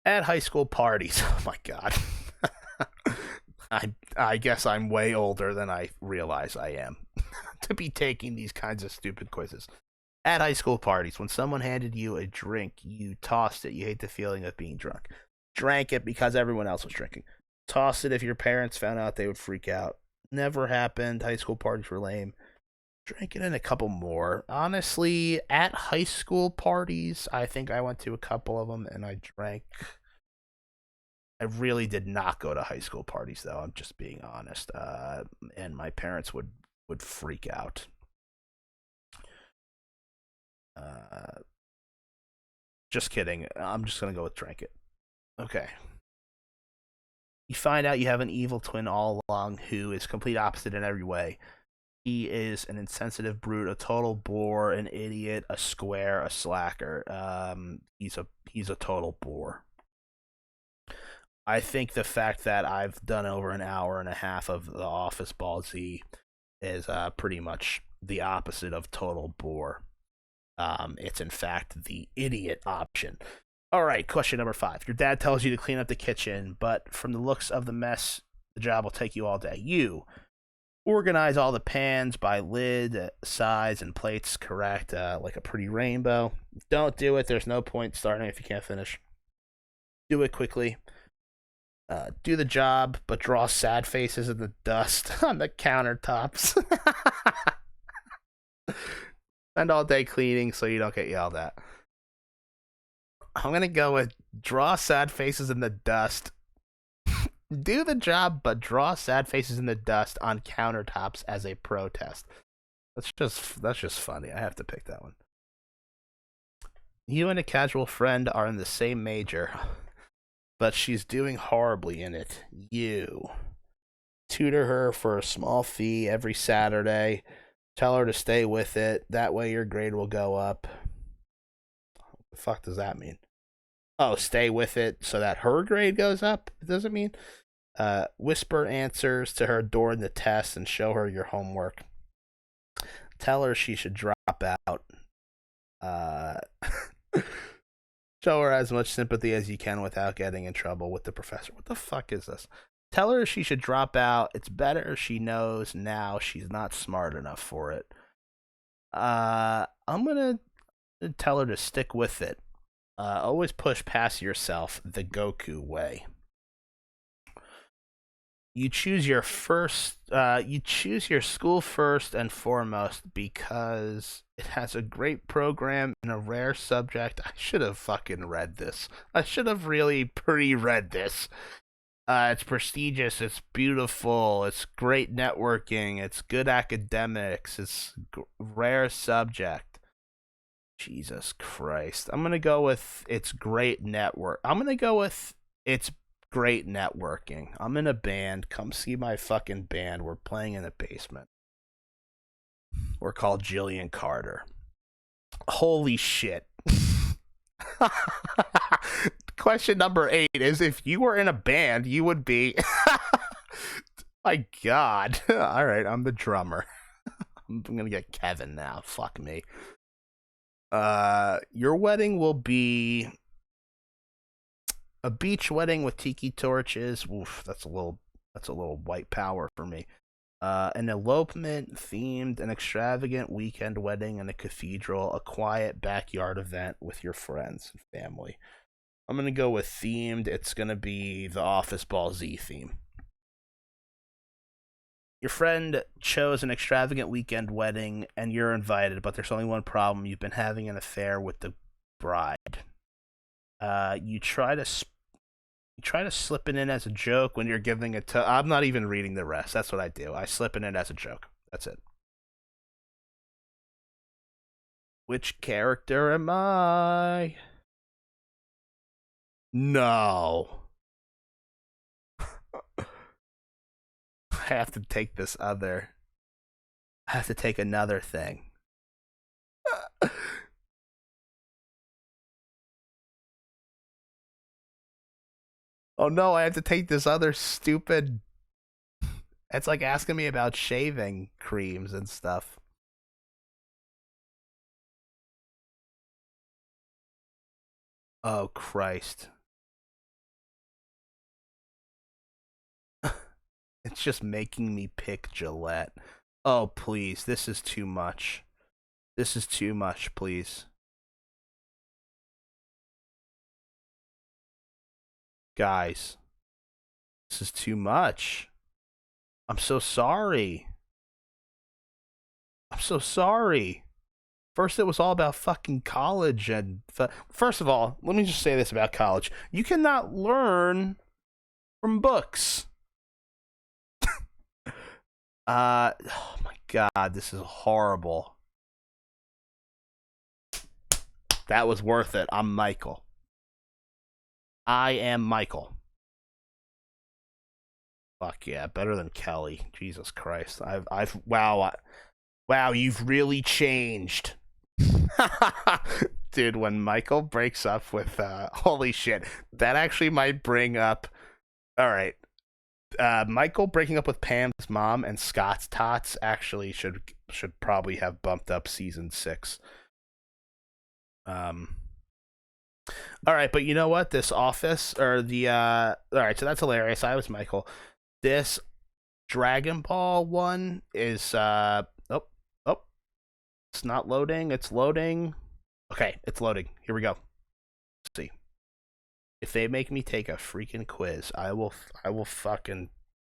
At high school parties. Oh my god. I guess I'm way older than I realize I am to be taking these kinds of stupid quizzes. At high school parties, when someone handed you a drink, you tossed it. You hate the feeling of being drunk. Drank it because everyone else was drinking. Tossed it if your parents found out, they would freak out. Never happened. High school parties were lame. Drank it in a couple more. Honestly, at high school parties, I think I went to a couple of them and I drank. I really did not go to high school parties, though. I'm just being honest. And my parents would freak out. Just kidding. I'm just gonna go with drank it. Okay. You find out you have an evil twin all along who is complete opposite in every way. He is an insensitive brute, a total bore, an idiot, a square, a slacker. He's a total bore. I think the fact that I've done over an hour and a half of The Office Ball Z is pretty much the opposite of total bore. It's in fact the idiot option. All right, question number 5. Your dad tells you to clean up the kitchen, but from the looks of the mess, the job will take you all day. You organize all the pans by lid, size, and plates correct, like a pretty rainbow. Don't do it. There's no point starting if you can't finish. Do it quickly. Do the job, but draw sad faces in the dust on the countertops. Spend all day cleaning so you don't get yelled at. I'm gonna go with draw sad faces in the dust. Do the job, but draw sad faces in the dust on countertops as a protest. That's just funny. I have to pick that one. You and a casual friend are in the same major, but she's doing horribly in it. You tutor her for a small fee every Saturday. Tell her to stay with it. That way your grade will go up. What the fuck does that mean? Oh, stay with it so that her grade goes up? Does it mean? Whisper answers to her during the test and show her your homework. Tell her she should drop out. Show her as much sympathy as you can without getting in trouble with the professor. What the fuck is this? Tell her she should drop out. It's better she knows now she's not smart enough for it. I'm gonna tell her to stick with it. Always push past yourself the GOKU way. You choose your school first and foremost because it has a great program and a rare subject. I should have fucking read this. I should have really pre-read this. It's prestigious, it's beautiful, it's great networking, it's good academics, it's rare subject. Jesus Christ. I'm gonna go with it's great network. I'm gonna go with it's great networking. I'm in a band. Come see my fucking band. We're playing in the basement. We're called Jillian Carter. Holy shit. Question number 8 is if you were in a band, you would be. My God. All right, I'm the drummer. I'm gonna get Kevin now. Fuck me. Your wedding will be a beach wedding with tiki torches. Oof, that's a little white power for me. An elopement themed and extravagant weekend wedding in a cathedral, a quiet backyard event with your friends and family. I'm gonna go with themed. It's gonna be the Office Ball Z theme. Your friend chose an extravagant weekend wedding and you're invited, but there's only one problem. You've been having an affair with the bride. You try to slip it in as a joke when you're giving it to. I'm not even reading the rest. That's what I do. I slip it in as a joke. That's it. Which character am I? No. I have to take this other. I have to take another thing. Oh no, I have to take this other stupid. It's like asking me about shaving creams and stuff. Oh Christ. It's just making me pick Gillette. Oh please, this is too much. This is too much, please. Guys, this is too much. I'm so sorry. I'm so sorry. First, it was all about fucking college, and first of all, let me just say this about college: you cannot learn from books. Oh my god, this is horrible. That was worth it. I'm Michael. I am Michael. Fuck yeah, better than Kelly. Jesus Christ, wow, you've really changed. Dude, when Michael breaks up with holy shit, that actually might bring up all right. Michael breaking up with Pam's mom and Scott's tots actually should probably have bumped up season 6. Um all right, but you know what? This office or the all right, so that's hilarious. I was Michael. This Dragon Ball one is oh, oh, it's not loading. It's loading. Okay, it's loading. Here we go. Let's see. If they make me take a freaking quiz, I will fucking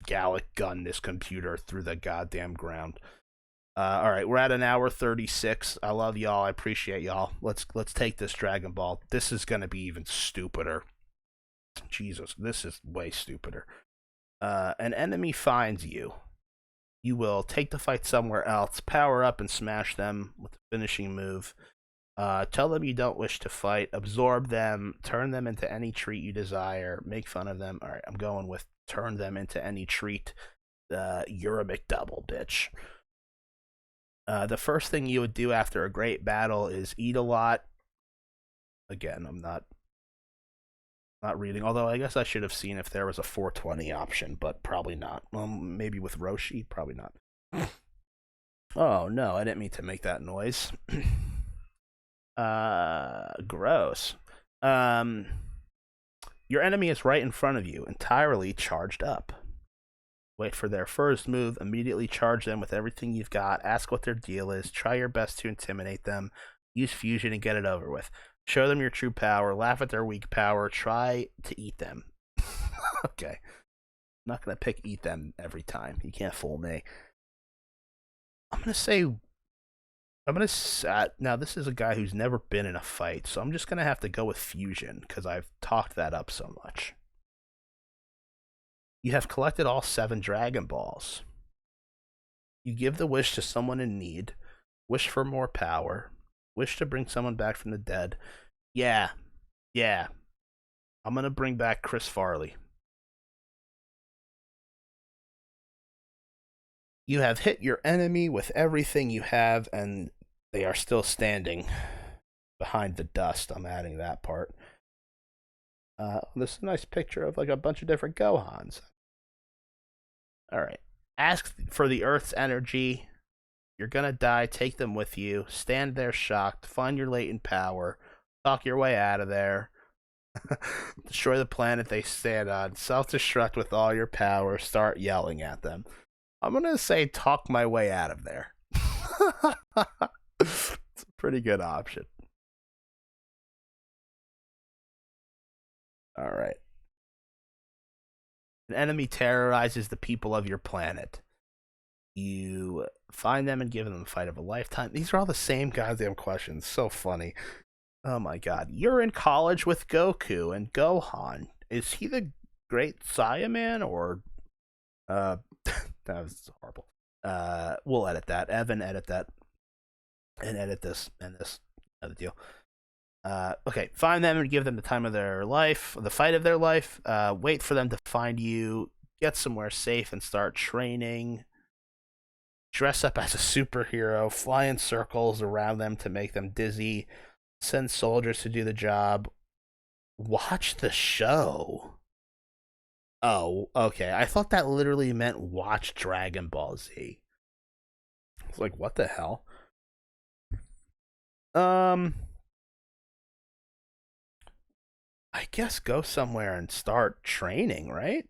Gallic gun this computer through the goddamn ground. All right, we're at an hour 36. I love y'all. I appreciate y'all. Let's take this Dragon Ball. This is gonna be even stupider. Jesus, this is way stupider. An enemy finds you. You will take the fight somewhere else, power up and smash them with a finishing move. Tell them you don't wish to fight, absorb them, turn them into any treat you desire, make fun of them. All right, I'm going with turn them into any treat. You're a McDouble, bitch. The first thing you would do after a great battle is eat a lot. Again, I'm not reading, although I guess I should have seen if there was a 420 option, but probably not. Maybe with Roshi, probably not. Oh no, I didn't mean to make that noise. Gross. Your enemy is right in front of you, entirely charged up. Wait for their first move, immediately charge them with everything you've got, ask what their deal is, try your best to intimidate them, use fusion and get it over with. Show them your true power, laugh at their weak power, try to eat them. Okay. I'm not gonna pick eat them every time. You can't fool me. I'm gonna now this is a guy who's never been in a fight, so I'm just gonna have to go with fusion because I've talked that up so much. You have collected all 7 Dragon Balls. You give the wish to someone in need, wish for more power, wish to bring someone back from the dead. Yeah, I'm gonna bring back Chris Farley. You have hit your enemy with everything you have, and they are still standing behind the dust. I'm adding that part. This is a nice picture of like a bunch of different Gohans. All right. Ask for the Earth's energy. You're gonna die. Take them with you. Stand there shocked. Find your latent power. Talk your way out of there. Destroy the planet they stand on. Self-destruct with all your power. Start yelling at them. I'm gonna say talk my way out of there. It's a pretty good option. All right. An enemy terrorizes the people of your planet. You find them and give them the fight of a lifetime. These are all the same goddamn questions. So funny. Oh my god. You're in college with Goku and Gohan. Is he the great Saiyaman or that was horrible. We'll edit that. Evan, edit that. And edit this and this. Another deal. Okay, find them and give them the time of their life, the fight of their life. Wait for them to find you. Get somewhere safe and start training. Dress up as a superhero. Fly in circles around them to make them dizzy. Send soldiers to do the job. Watch the show. Oh, okay. I thought that literally meant watch Dragon Ball Z. I was like, what the hell? Um, I guess go somewhere and start training, right?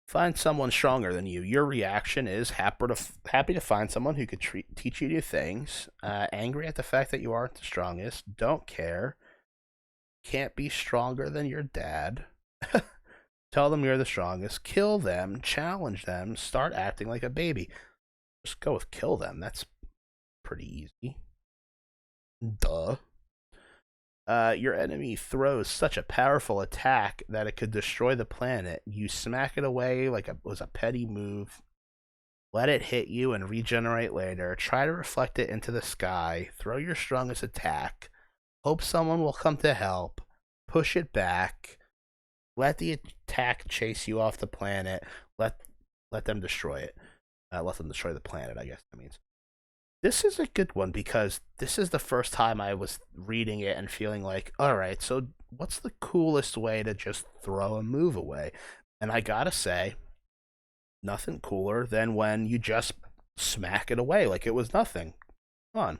Find someone stronger than you. Your reaction is happy to find someone who could teach you new things. Angry at the fact that you aren't the strongest. Don't care. Can't be stronger than your dad. Tell them you're the strongest. Kill them. Challenge them. Start acting like a baby. Just go with kill them. That's pretty easy. Duh. Your enemy throws such a powerful attack that it could destroy the planet. You smack it away like it was a petty move. Let it hit you and regenerate later. Try to reflect it into the sky. Throw your strongest attack. Hope someone will come to help. Push it back. Let the attack chase you off the planet. Let them destroy it. Let them destroy the planet, I guess that means. This is a good one because this is the first time I was reading it and feeling like, all right, so what's the coolest way to just throw a move away? And I gotta say, nothing cooler than when you just smack it away like it was nothing. Come on.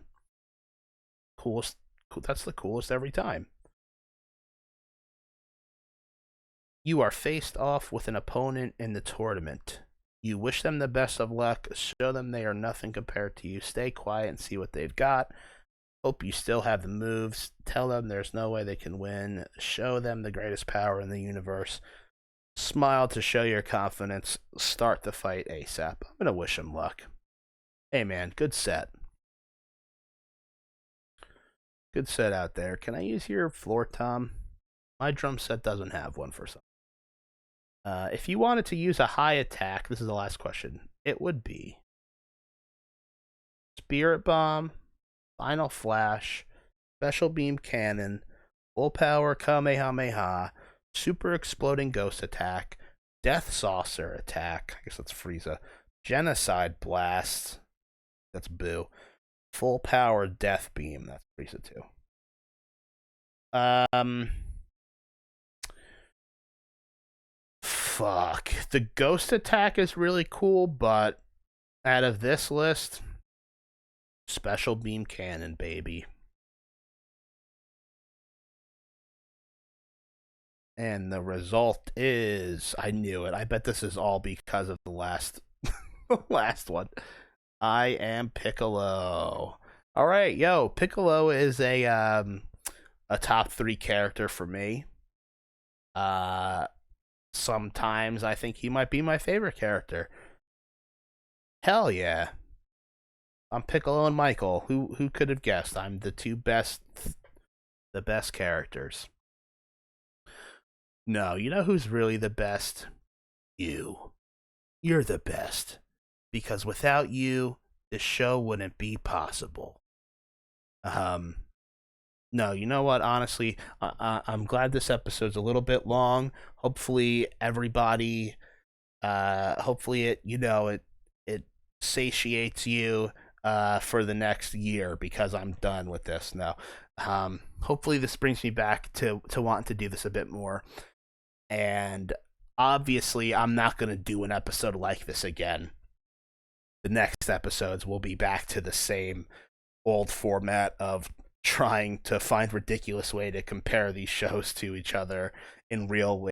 Coolest, that's the coolest every time. You are faced off with an opponent in the tournament. You wish them the best of luck, show them they are nothing compared to you, stay quiet and see what they've got. Hope you still have the moves, tell them there's no way they can win, show them the greatest power in the universe, smile to show your confidence, start the fight ASAP. I'm gonna wish them luck. Hey man, good set. Good set out there. Can I use your floor tom? My drum set doesn't have one for some. If you wanted to use a high attack, this is the last question, it would be Spirit Bomb, Final Flash, Special Beam Cannon, Full Power Kamehameha, Super Exploding Ghost Attack, Death Saucer Attack, I guess that's Frieza, Genocide Blast, that's Boo, Full Power Death Beam, that's Frieza too. Fuck. The Ghost Attack is really cool, but out of this list, Special Beam Cannon, baby. And the result is, I knew it. I bet this is all because of the last last one. I am Piccolo. All right, yo, Piccolo is a top 3 character for me. Sometimes I think he might be my favorite character. Hell yeah. I'm Piccolo and Michael. Who could have guessed? I'm the best characters. No, you know who's really the best? You. You're the best. Because without you, this show wouldn't be possible. No, you know what? Honestly, I'm glad this episode's a little bit long. Hopefully, everybody, hopefully it satiates you for the next year because I'm done with this now. Hopefully, this brings me back to wanting to do this a bit more. And obviously, I'm not going to do an episode like this again. The next episodes will be back to the same old format of trying to find ridiculous way to compare these shows to each other in real